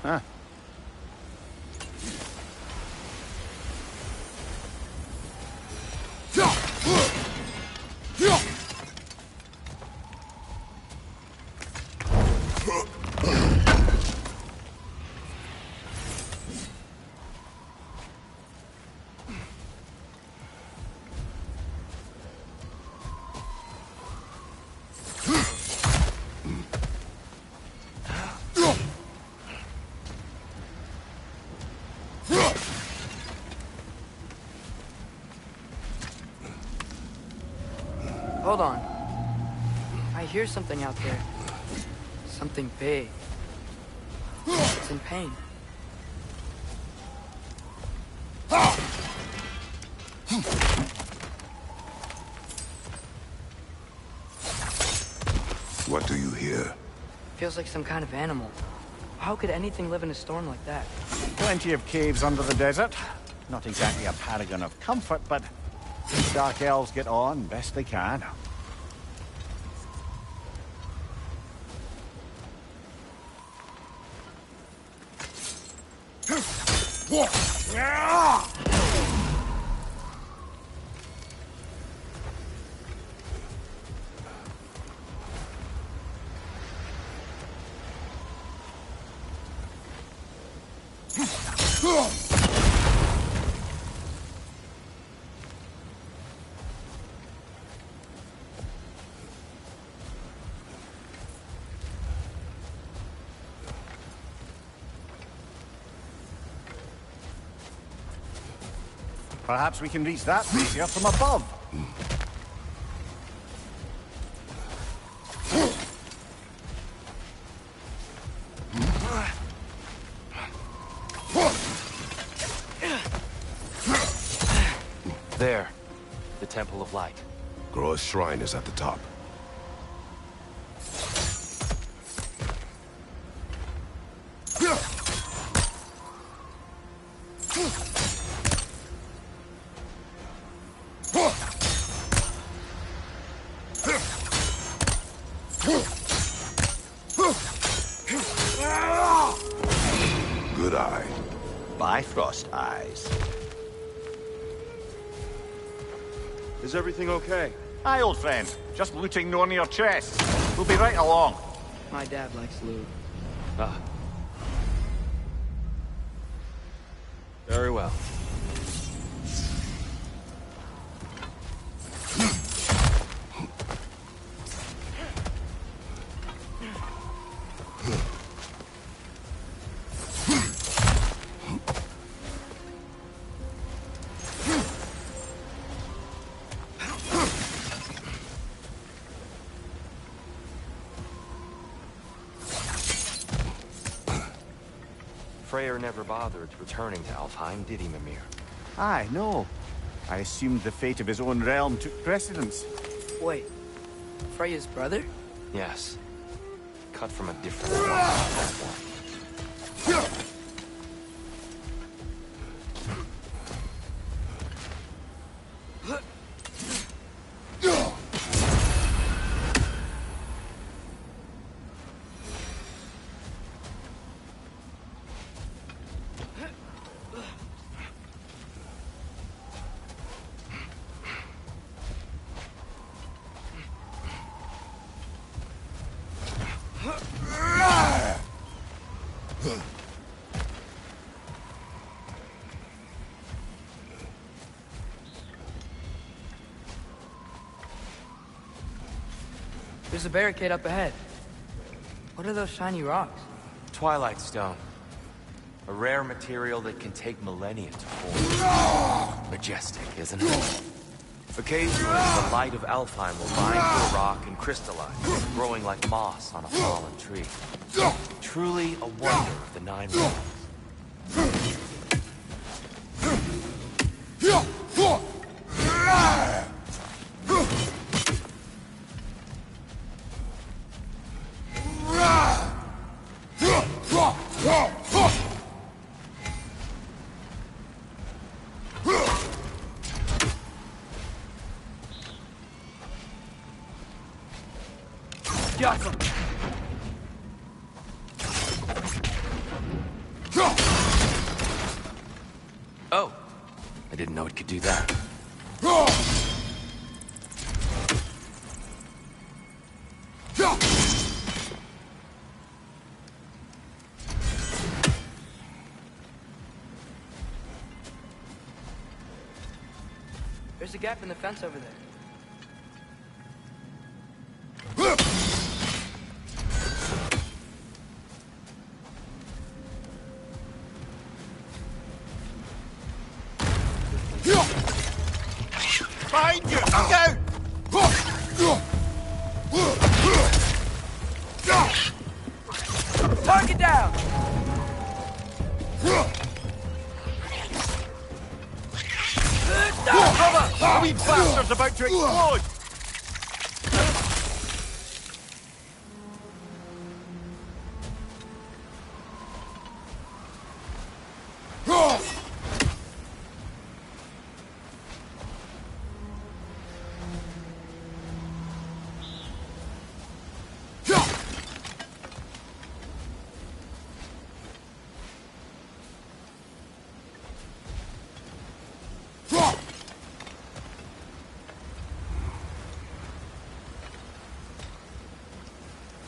[SPEAKER 9] Huh.
[SPEAKER 1] Hold on. I hear something out there. Something big. It's in pain.
[SPEAKER 5] What do you hear?
[SPEAKER 1] Feels like some kind of animal. How could anything live in a storm like that?
[SPEAKER 9] Plenty of caves under the desert. Not exactly a paragon of comfort, but the Dark Elves get on best they can. Perhaps we can reach that brazier from above.
[SPEAKER 6] There. The Temple of Light.
[SPEAKER 5] Groa's shrine is at the top. Good eye.
[SPEAKER 9] Bifrost eyes.
[SPEAKER 11] Is everything okay?
[SPEAKER 9] Aye, old friend. Just looting no near chests. We'll be right along.
[SPEAKER 1] My dad likes loot.
[SPEAKER 6] Ah. Very well. Freyr never bothered returning to Alfheim, did he, Mimir?
[SPEAKER 9] Aye, no. I assumed the fate of his own realm took precedence.
[SPEAKER 1] Wait. Freya's brother?
[SPEAKER 6] Yes. Cut from a different cloth, that one.
[SPEAKER 1] There's a barricade up ahead. What are those shiny rocks?
[SPEAKER 6] Twilight Stone. A rare material that can take millennia to form. Majestic, isn't it? Occasionally, the light of Alfheim will bind to a rock and crystallize, growing like moss on a fallen tree. Truly a wonder of the Nine Realms.
[SPEAKER 1] Got him.
[SPEAKER 6] Oh, I didn't know it could do that.
[SPEAKER 1] There's a gap in the fence over there.
[SPEAKER 9] Behind you! Down!
[SPEAKER 1] Target down!
[SPEAKER 9] The wee bastard's about to explode!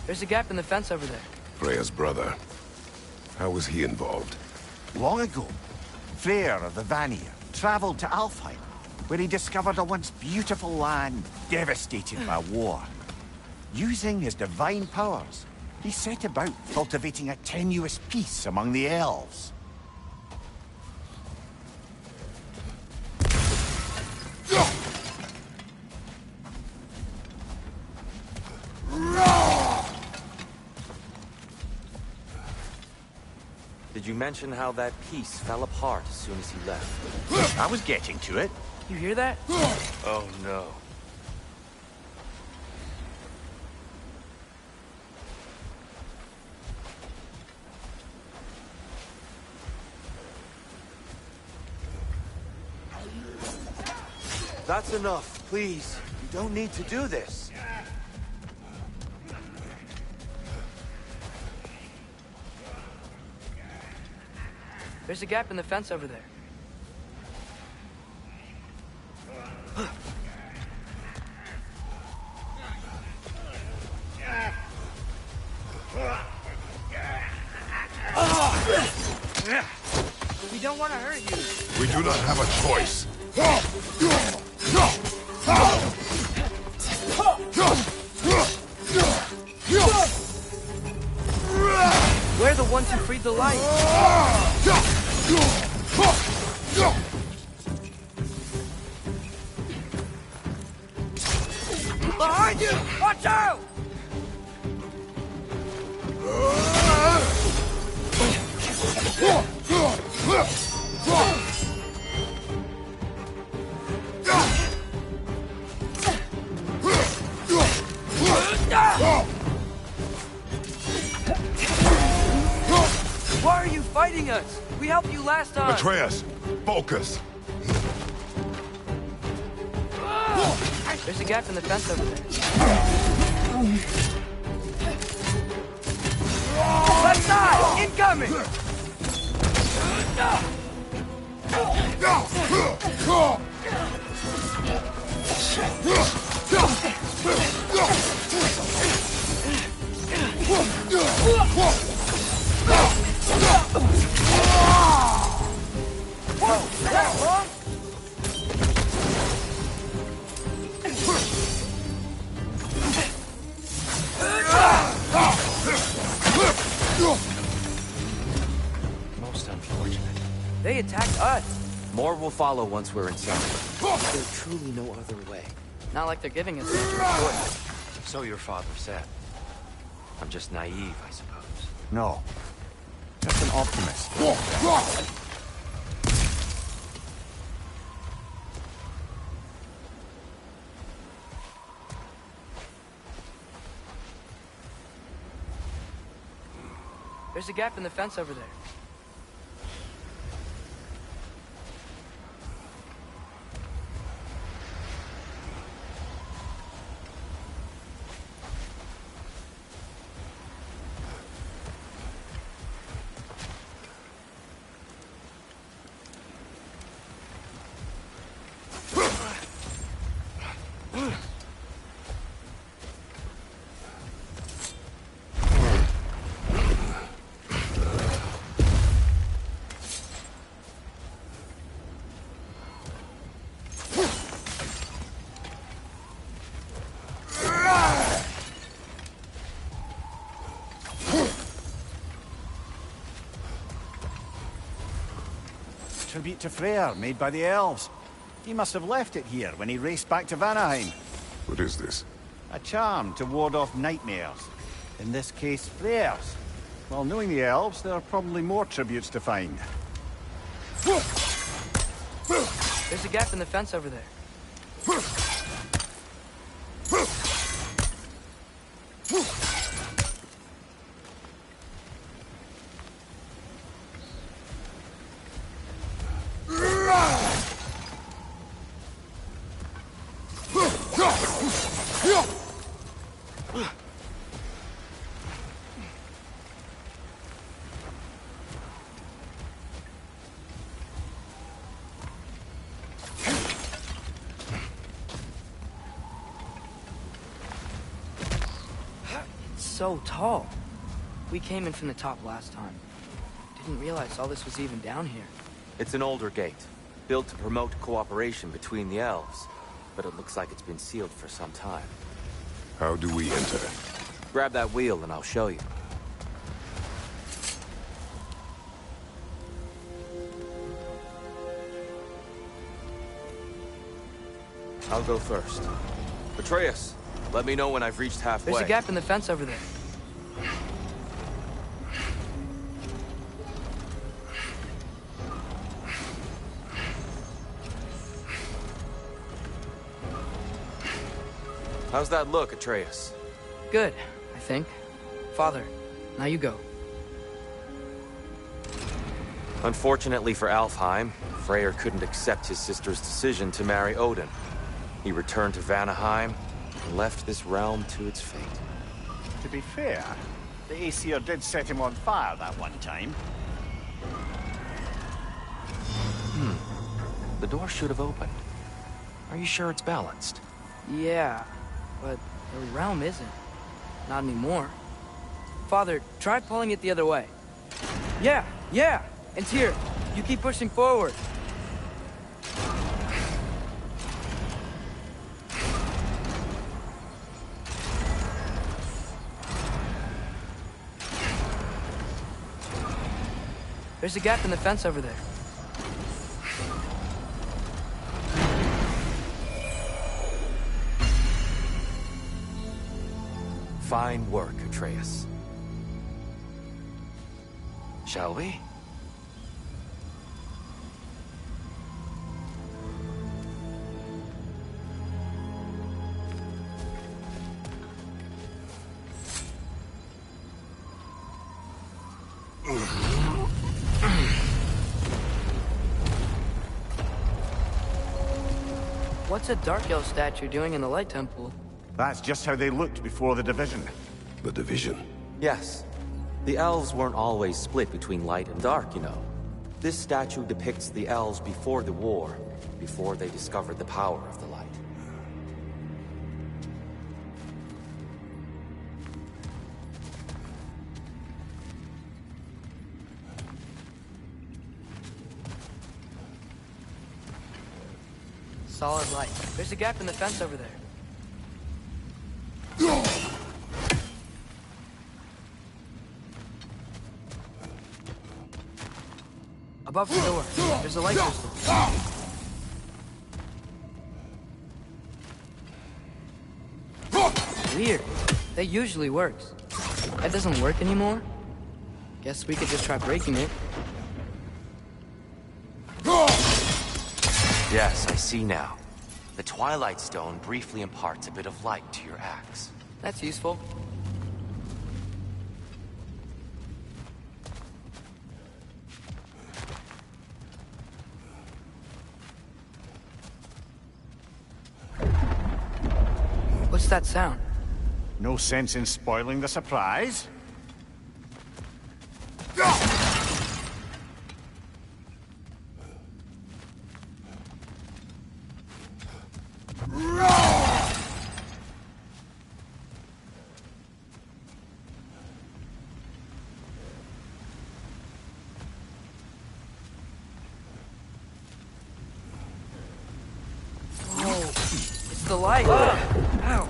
[SPEAKER 1] There's a gap in the fence over there.
[SPEAKER 5] Freya's brother. How was he involved?
[SPEAKER 9] Long ago, Freyr of the Vanir traveled to Alfheim, where he discovered a once beautiful land devastated by war. Using his divine powers, he set about cultivating a tenuous peace among the elves.
[SPEAKER 6] Did you mention how that piece fell apart as soon as he left?
[SPEAKER 9] I was getting to it.
[SPEAKER 1] You hear that?
[SPEAKER 6] Oh no.
[SPEAKER 11] That's enough, please. You don't need to do this.
[SPEAKER 1] There's a gap in the fence over there. We don't want to hurt you.
[SPEAKER 5] We do not have a choice.
[SPEAKER 1] We're the ones who freed the light. Behind you! Watch out! Why are you fighting us? We helped you last time.
[SPEAKER 5] Atreus, focus.
[SPEAKER 1] There's a gap in the fence over there. Left side! Incoming! Whoa! Is that wrong?
[SPEAKER 6] Most unfortunate.
[SPEAKER 1] They attacked us.
[SPEAKER 6] More will follow once we're inside. There's truly no other way.
[SPEAKER 1] Not like they're giving us much of a choice.
[SPEAKER 6] So your father said. I'm just naive, I suppose.
[SPEAKER 9] No. Just an optimist.
[SPEAKER 1] There's a gap in the fence over there.
[SPEAKER 9] Tribute to Freyr, made by the elves. He must have left it here when he raced back to Vanaheim.
[SPEAKER 5] What is this?
[SPEAKER 9] A charm to ward off nightmares. In this case, Freyr's. Well, knowing the elves, there are probably more tributes to find.
[SPEAKER 1] There's a gap in the fence over there. So tall. We came in from the top last time. Didn't realize all this was even down here.
[SPEAKER 6] It's an older gate, built to promote cooperation between the elves. But it looks like it's been sealed for some time.
[SPEAKER 5] How do we enter?
[SPEAKER 6] Grab that wheel and I'll show you. I'll go first. Atreus, let me know when I've reached halfway.
[SPEAKER 1] There's a gap in the fence over there.
[SPEAKER 6] How's that look, Atreus?
[SPEAKER 1] Good, I think. Father, now you go.
[SPEAKER 6] Unfortunately for Alfheim, Freyr couldn't accept his sister's decision to marry Odin. He returned to Vanaheim and left this realm to its fate.
[SPEAKER 9] To be fair, the Aesir did set him on fire that one time.
[SPEAKER 6] The door should have opened. Are you sure it's balanced?
[SPEAKER 1] Yeah, but the realm isn't. Not anymore. Father, try pulling it the other way. Yeah! And here, you keep pushing forward. There's a gap in the fence over there.
[SPEAKER 6] Fine work, Atreus. Shall we?
[SPEAKER 1] What's a Dark Elf statue doing in the Light Temple?
[SPEAKER 9] That's just how they looked before the division.
[SPEAKER 5] The division.
[SPEAKER 6] Yes. The elves weren't always split between light and dark, you know. This statue depicts the elves before the war, before they discovered the power of the light.
[SPEAKER 1] Solid light. There's a gap in the fence over there. Above the door, there's a light crystal. Weird. That usually works. That doesn't work anymore? Guess we could just try breaking it.
[SPEAKER 6] Yes, I see now. The Twilight Stone briefly imparts a bit of light to your axe.
[SPEAKER 1] That's useful.
[SPEAKER 3] that sound?
[SPEAKER 9] No sense in spoiling the surprise.
[SPEAKER 1] The light. Ow.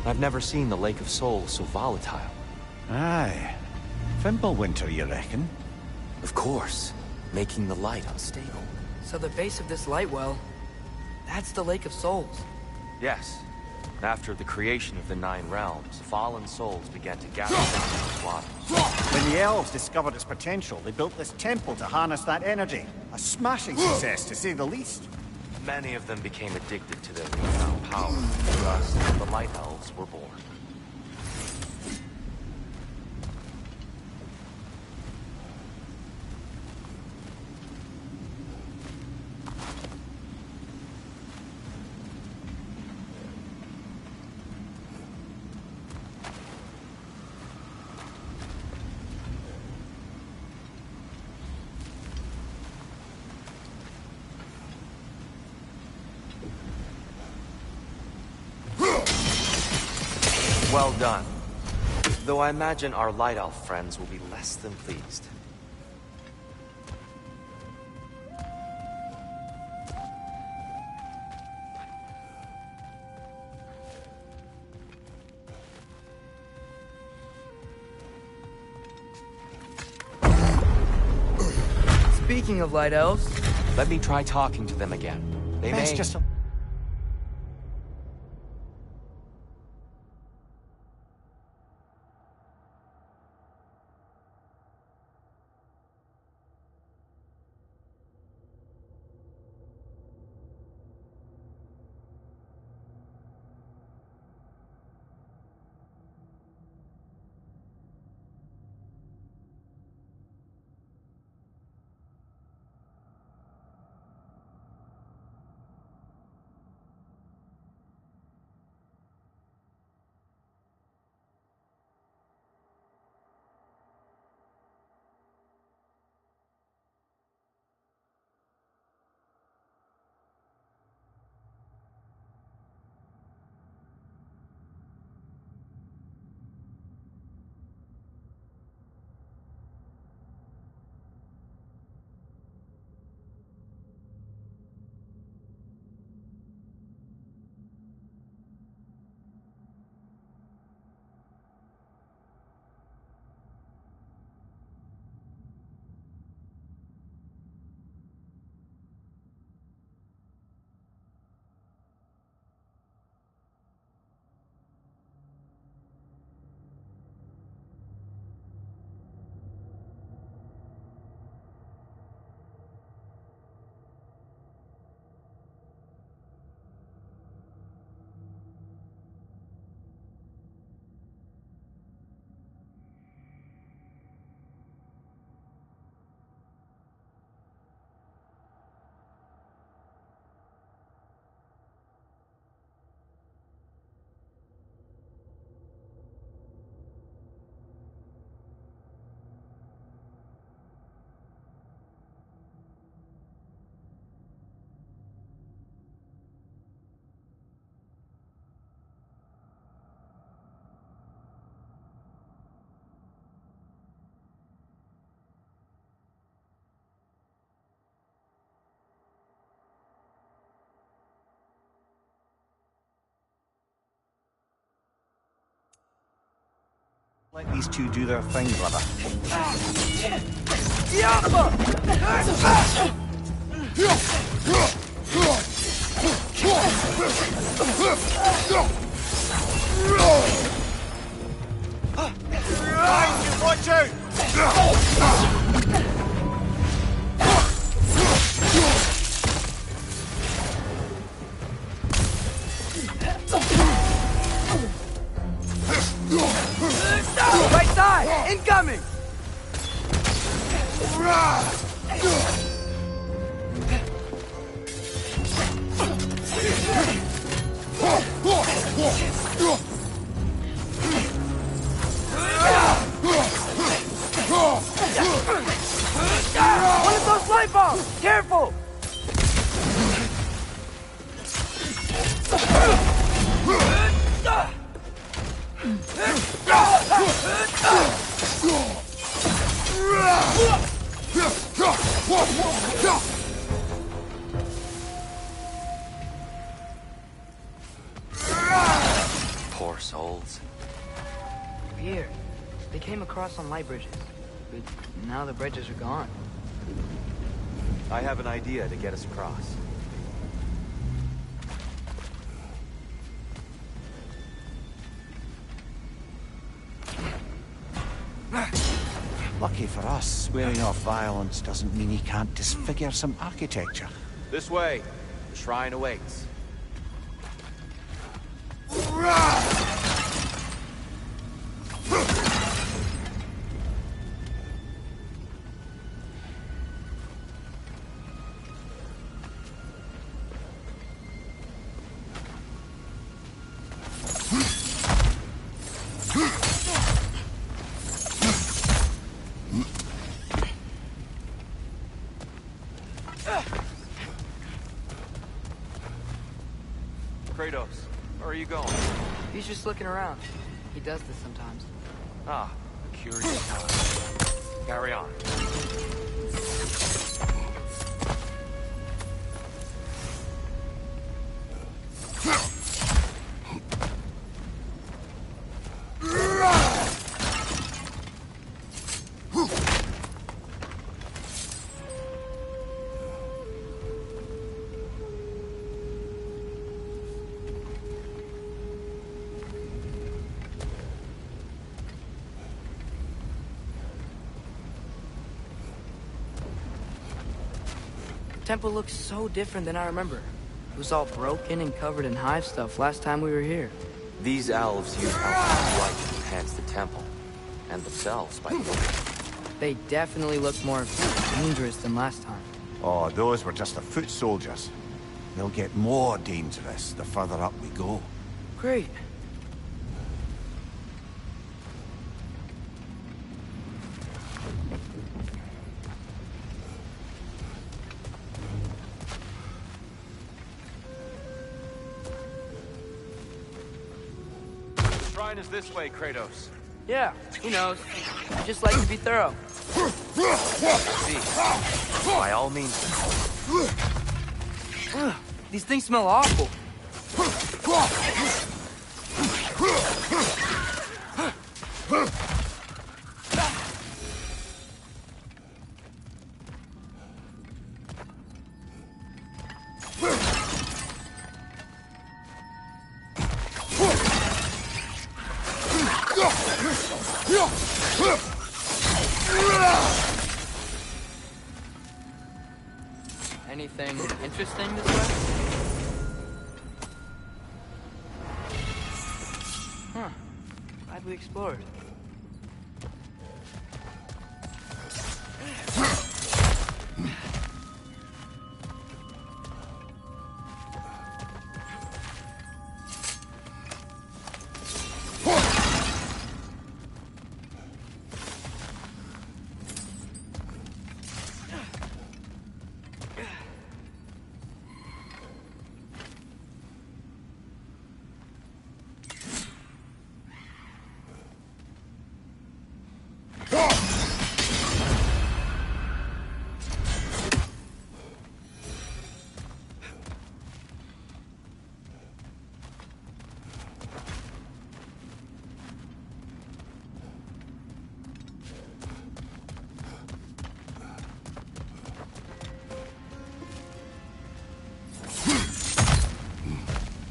[SPEAKER 6] I've never seen the Lake of Souls so volatile.
[SPEAKER 9] Aye. Fimbulwinter, you reckon?
[SPEAKER 6] Of course. Making the light unstable.
[SPEAKER 1] So the base of this light well, that's the Lake of Souls.
[SPEAKER 6] Yes. After the creation of the Nine Realms, fallen souls began to gather down these waters.
[SPEAKER 9] When the elves discovered its potential, they built this temple to harness that energy. A smashing success, to say the least.
[SPEAKER 6] Many of them became addicted to their newfound power. Thus, the Light Elves were born. Well done. Though I imagine our Light Elf friends will be less than pleased.
[SPEAKER 1] Speaking of Light Elves...
[SPEAKER 6] Let me try talking to them again. They
[SPEAKER 9] That's
[SPEAKER 6] may...
[SPEAKER 9] just... Let these two do their thing, brother. Watch out!
[SPEAKER 1] Right side! Incoming!
[SPEAKER 3] One of those light bulbs! Careful!
[SPEAKER 6] Poor souls.
[SPEAKER 1] Here, they came across on light bridges, but now the bridges are gone.
[SPEAKER 12] I have an idea to get us across.
[SPEAKER 9] Lucky for us, swearing off violence doesn't mean he can't disfigure some architecture.
[SPEAKER 12] This way. The shrine awaits. Kratos, where are you going?
[SPEAKER 1] He's just looking around. He does this sometimes.
[SPEAKER 12] Ah, a curious time. Carry on.
[SPEAKER 1] The temple looks so different than I remember. It was all broken and covered in hive stuff last time we were here.
[SPEAKER 6] These elves use Alpha's light to enhance the temple. And themselves, by the way.
[SPEAKER 1] They definitely look more dangerous than last time.
[SPEAKER 9] Oh, those were just the foot soldiers. They'll get more dangerous the further up we go.
[SPEAKER 1] Great.
[SPEAKER 12] The shrine is this way, Kratos.
[SPEAKER 1] Yeah, he knows. I just like to be thorough.
[SPEAKER 12] See. By all means.
[SPEAKER 1] Ugh, these things smell awful. Anything interesting this way? Huh. Glad we explored.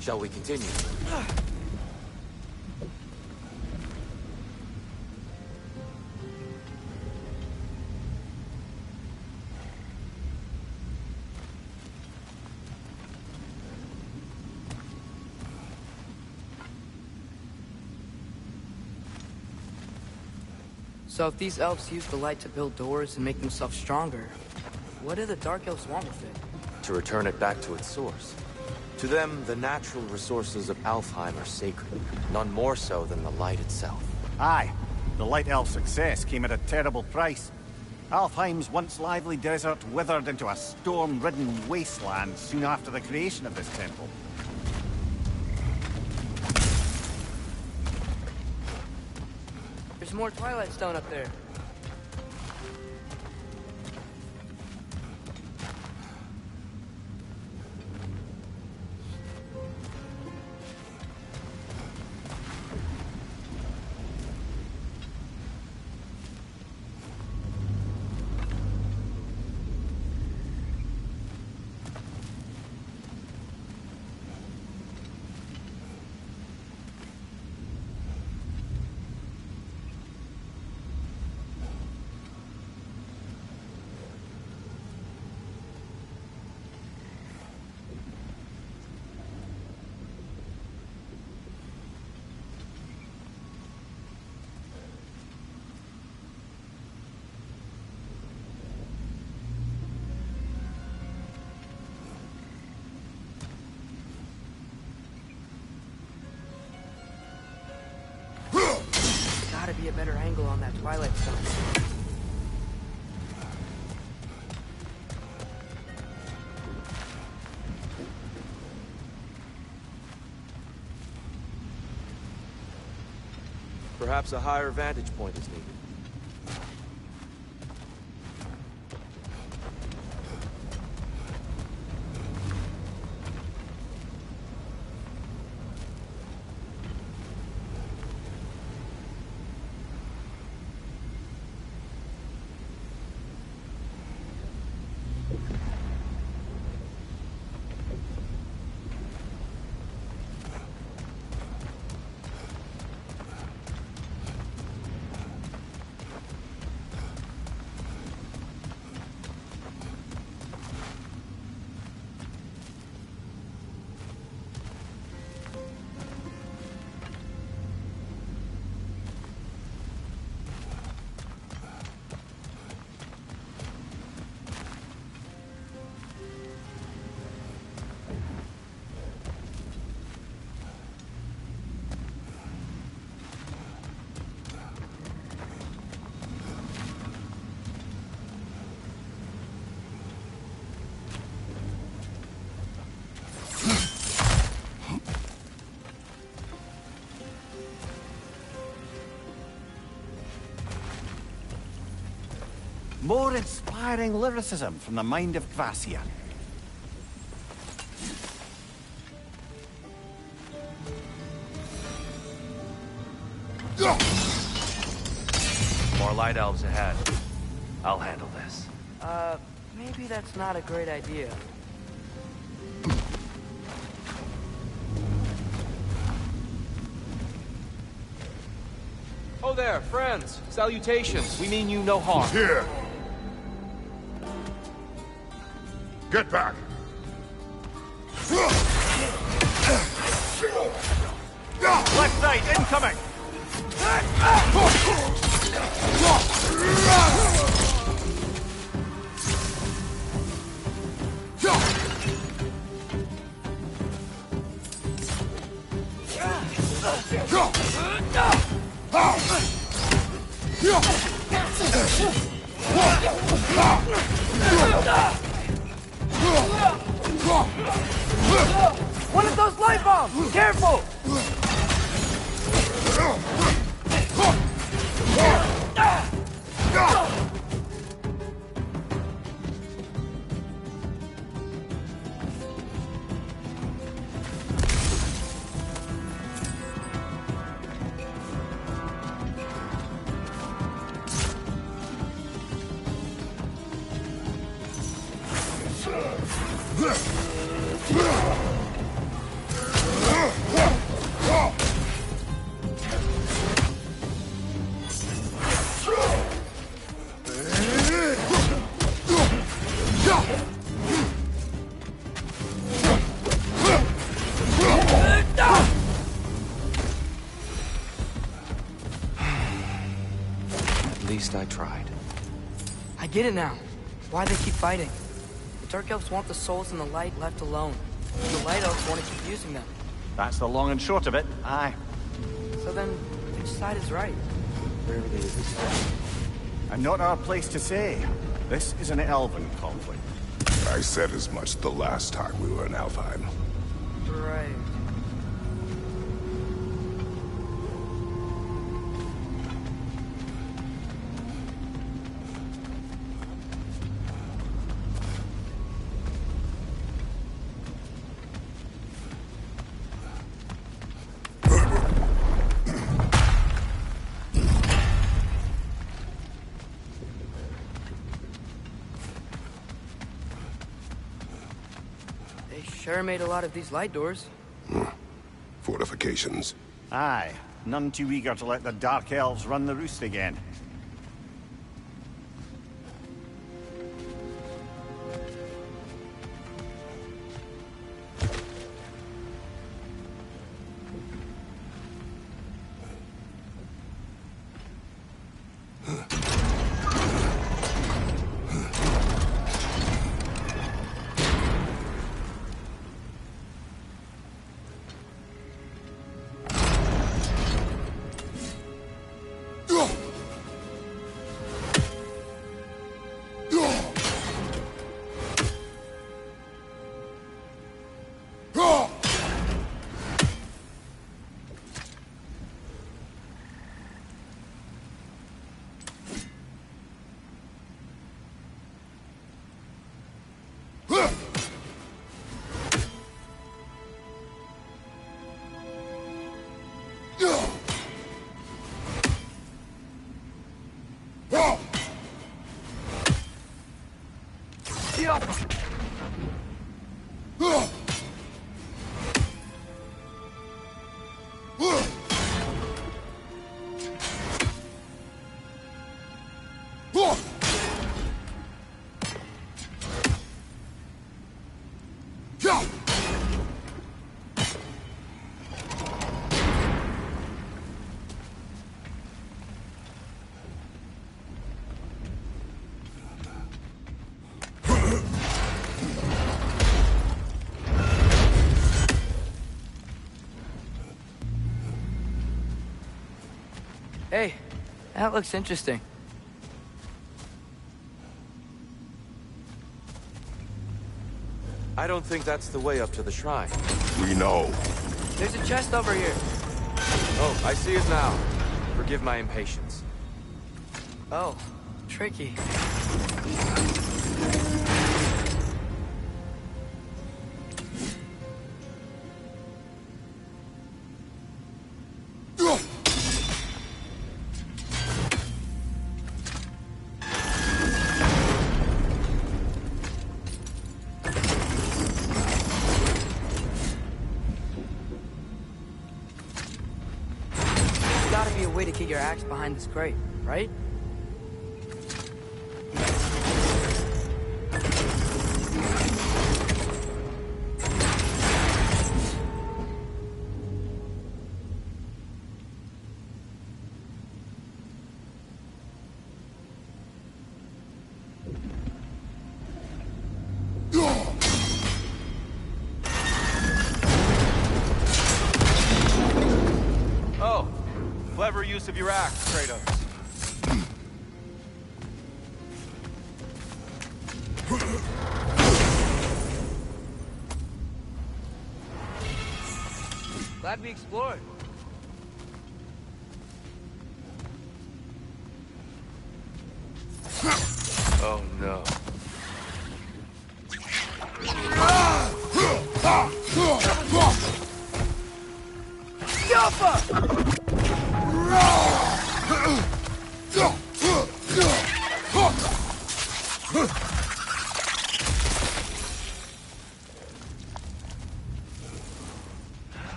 [SPEAKER 6] Shall we continue?
[SPEAKER 1] So if these elves use the light to build doors and make themselves stronger, what do the Dark Elves want with it?
[SPEAKER 6] To return it back to its source.
[SPEAKER 12] To them, the natural resources of Alfheim are sacred, none more so than the light itself.
[SPEAKER 9] Aye. The Light Elf's success came at a terrible price. Alfheim's once lively desert withered into a storm-ridden wasteland soon after the creation of this temple.
[SPEAKER 1] There's more Twilight Stone up there. Gotta be a better angle on that Twilight Stone.
[SPEAKER 12] Perhaps a higher vantage point is needed.
[SPEAKER 9] More inspiring lyricism from the mind of Kvasir.
[SPEAKER 12] More light elves ahead. I'll handle this.
[SPEAKER 1] Maybe that's not a great idea.
[SPEAKER 6] Oh there, friends. Salutations. We mean you no harm.
[SPEAKER 5] Here! Get back!
[SPEAKER 9] Left side, incoming!
[SPEAKER 1] One of those light bombs! Careful!
[SPEAKER 6] At least I tried.
[SPEAKER 1] I get it now. Why they keep fighting. The Dark Elves want the souls and the light left alone. The light elves want to keep using them.
[SPEAKER 9] That's the long and short of it, aye.
[SPEAKER 1] So then, which side is right?
[SPEAKER 12] Rarely is it so.
[SPEAKER 9] And not our place to say. This is an elven conflict.
[SPEAKER 5] I said as much the last time we were in Alfheim.
[SPEAKER 1] Right. Sure made a lot of these light doors.
[SPEAKER 5] Fortifications.
[SPEAKER 9] Aye, none too eager to let the Dark Elves run the roost again. Hey, that looks interesting.
[SPEAKER 12] I don't think that's the way up to the shrine.
[SPEAKER 5] We know.
[SPEAKER 1] There's a chest over here.
[SPEAKER 12] Oh, I see it now. Forgive my impatience.
[SPEAKER 1] Oh, tricky. Way to get your axe behind this crate, right?
[SPEAKER 13] Clever use of your axe, Kratos.
[SPEAKER 1] Glad we explored.
[SPEAKER 12] Oh no.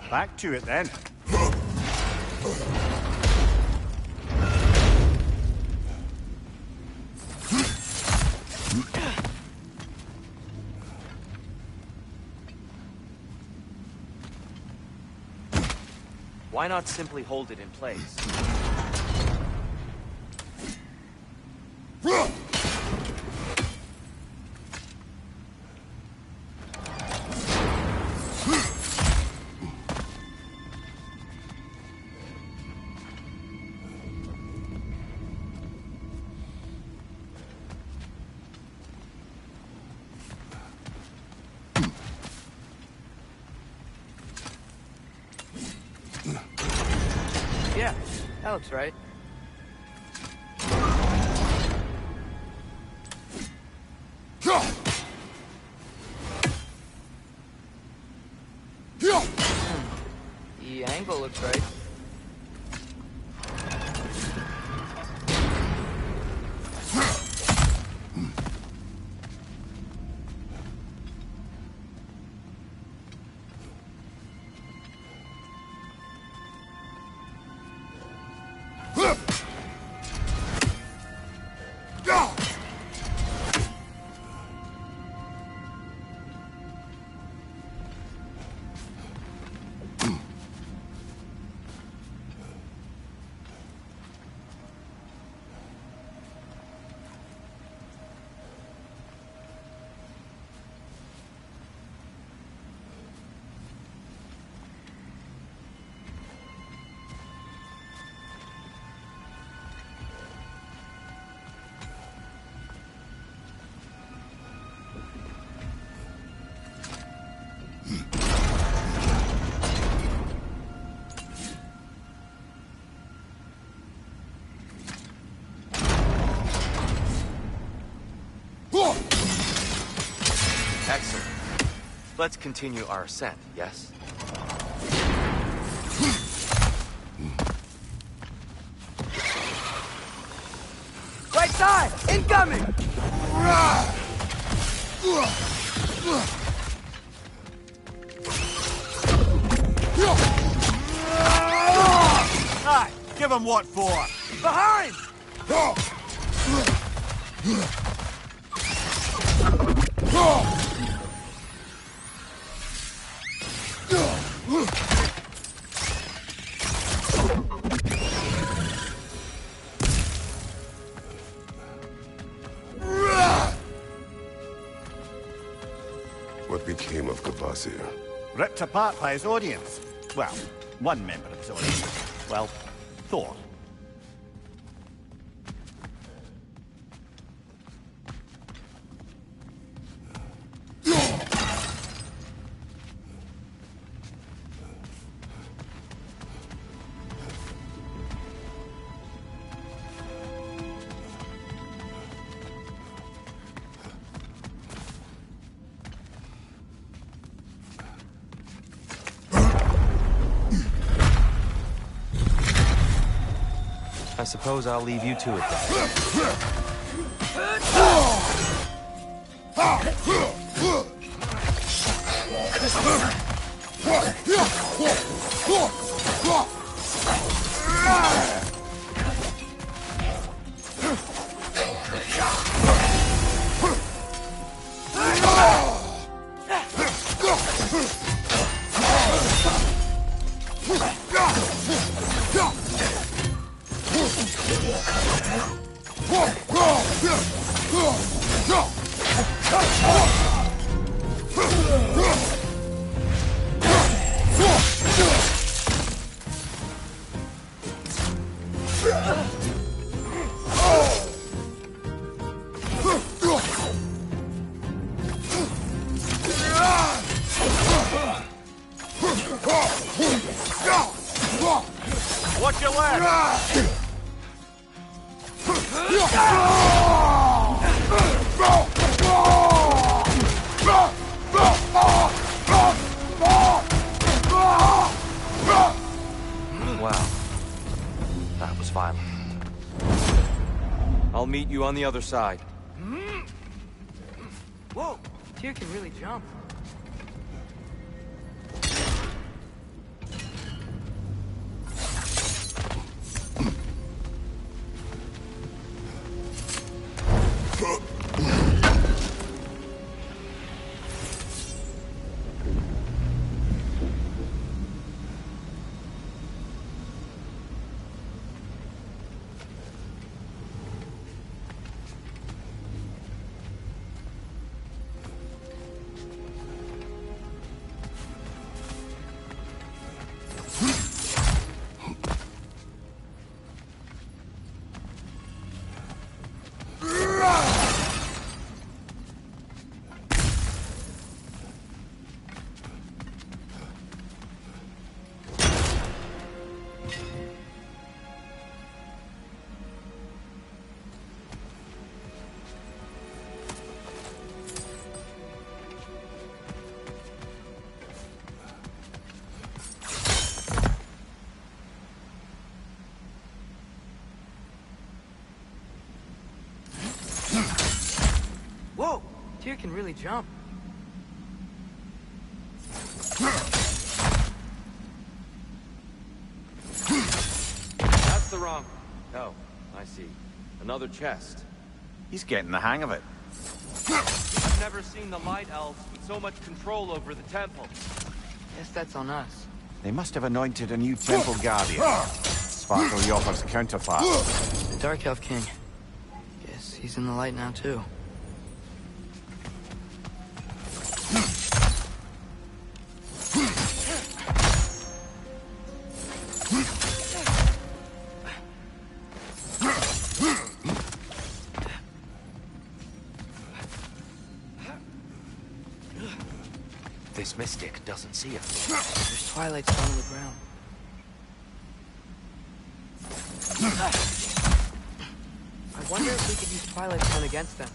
[SPEAKER 9] Back to it then.
[SPEAKER 12] Why not simply hold it in place?
[SPEAKER 1] That looks right. The angle looks right.
[SPEAKER 12] Excellent. Let's continue our ascent, yes?
[SPEAKER 3] Right side! Incoming!
[SPEAKER 9] Aye, give him what for!
[SPEAKER 3] Behind!
[SPEAKER 5] What became of Kvasir?
[SPEAKER 9] Ripped apart by his audience. Well, one member of his audience. Well, thought.
[SPEAKER 6] I suppose I'll leave you to it then.
[SPEAKER 13] Watch your left!
[SPEAKER 12] Wow. That was violent. I'll meet you on the other side.
[SPEAKER 1] Whoa, Tyr can really jump. here can really jump.
[SPEAKER 12] That's the wrong... Oh, I see. Another chest.
[SPEAKER 9] He's getting the hang of it.
[SPEAKER 13] I've never seen the Light Elves with so much control over the temple.
[SPEAKER 1] Guess that's on us.
[SPEAKER 9] They must have anointed a new temple guardian. Svartalf's counterpart.
[SPEAKER 1] The Dark Elf King. Guess he's in the light now, too.
[SPEAKER 6] This mystic doesn't see us.
[SPEAKER 1] There's twilight stone on the ground. I wonder if we could use twilight stone against them.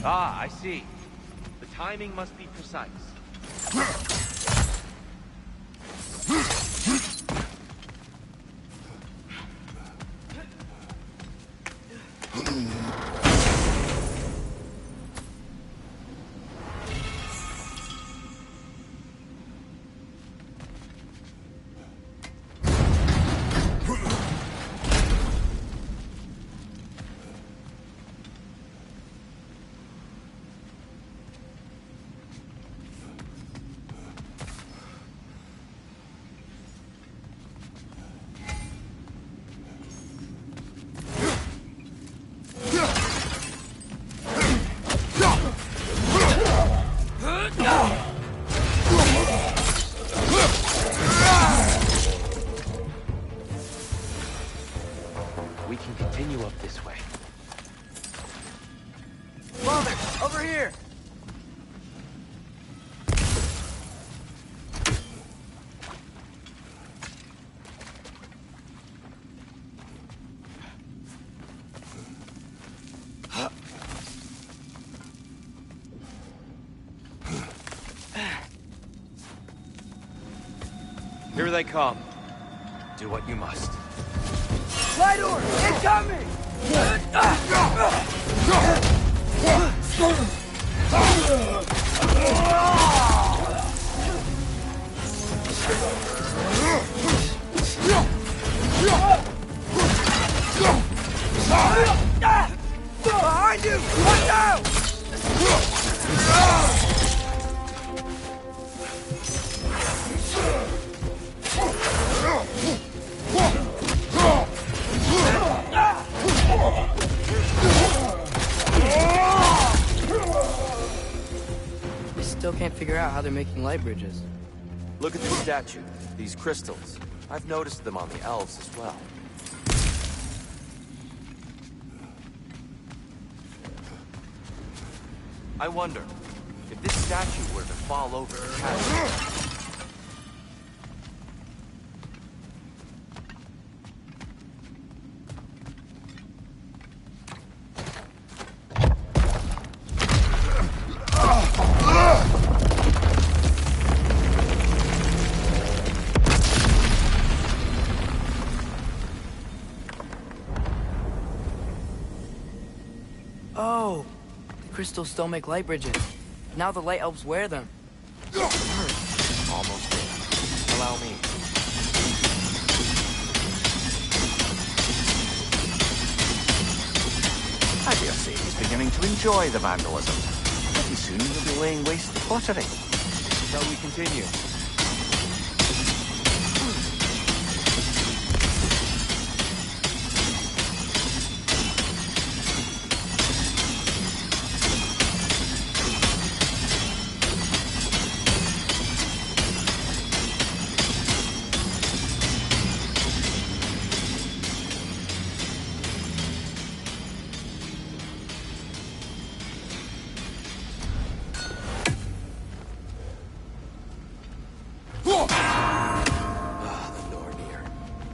[SPEAKER 13] Ah, I see. The timing must be precise.
[SPEAKER 6] We can continue up this way.
[SPEAKER 1] Father, over here!
[SPEAKER 13] Here they come.
[SPEAKER 6] Do what you must.
[SPEAKER 1] Light orb! Incoming! Behind you! Watch out! I still can't figure out how they're making light bridges.
[SPEAKER 12] Look at this statue, these crystals. I've noticed them on the elves as well. I wonder, if this statue were to fall over the chasm...
[SPEAKER 1] Oh, the crystals still make light bridges. Now the light elves wear them.
[SPEAKER 6] Almost there. Allow me.
[SPEAKER 9] enjoy the vandalism. Pretty soon you'll be laying waste to pottery.
[SPEAKER 13] Shall we continue?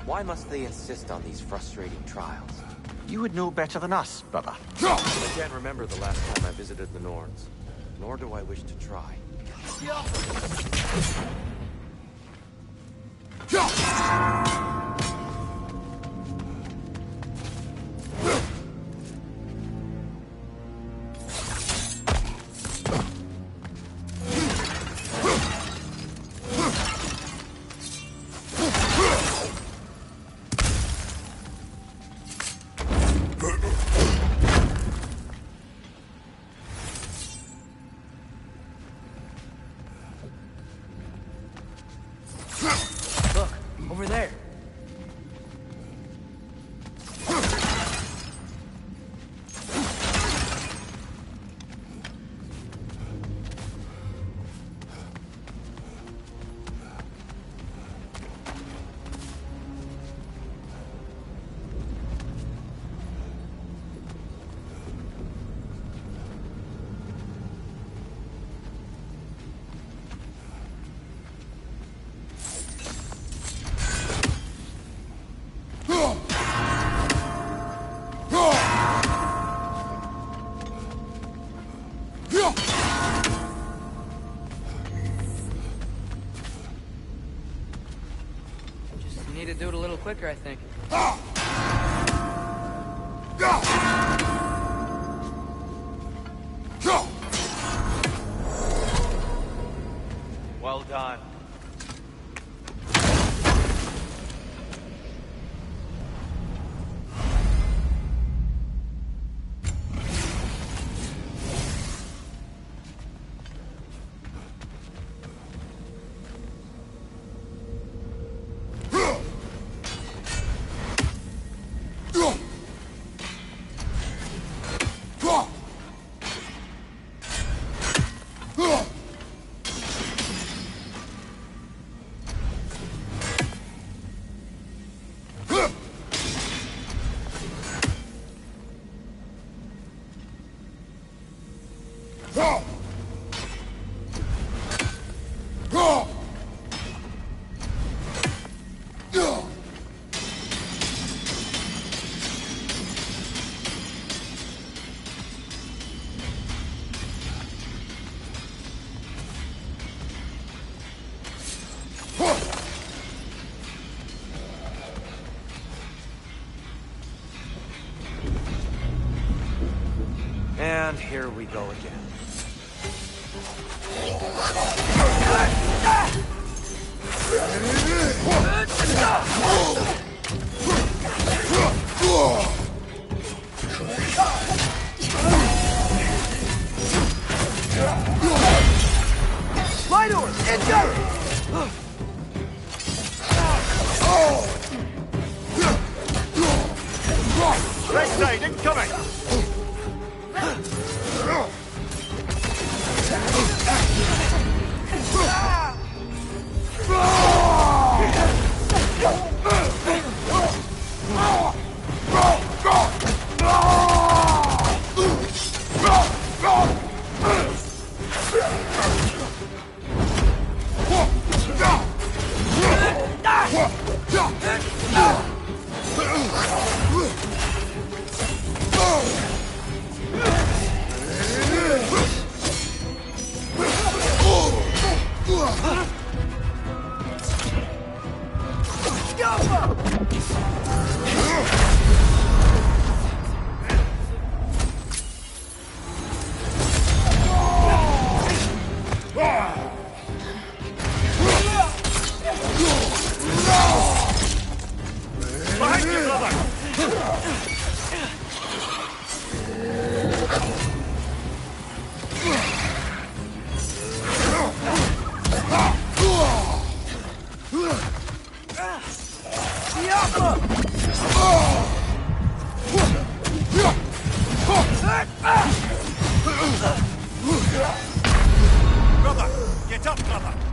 [SPEAKER 12] Why must they insist on these frustrating trials?
[SPEAKER 9] You would know better than us, brother.
[SPEAKER 12] I can't remember the last time I visited the Norns, nor do I wish to try.
[SPEAKER 3] Over there.
[SPEAKER 1] Need to do it a little quicker, I think.
[SPEAKER 13] Well done. And here we go again.
[SPEAKER 3] Lidor, engage!
[SPEAKER 9] Right side, incoming! Brother! Get up, brother!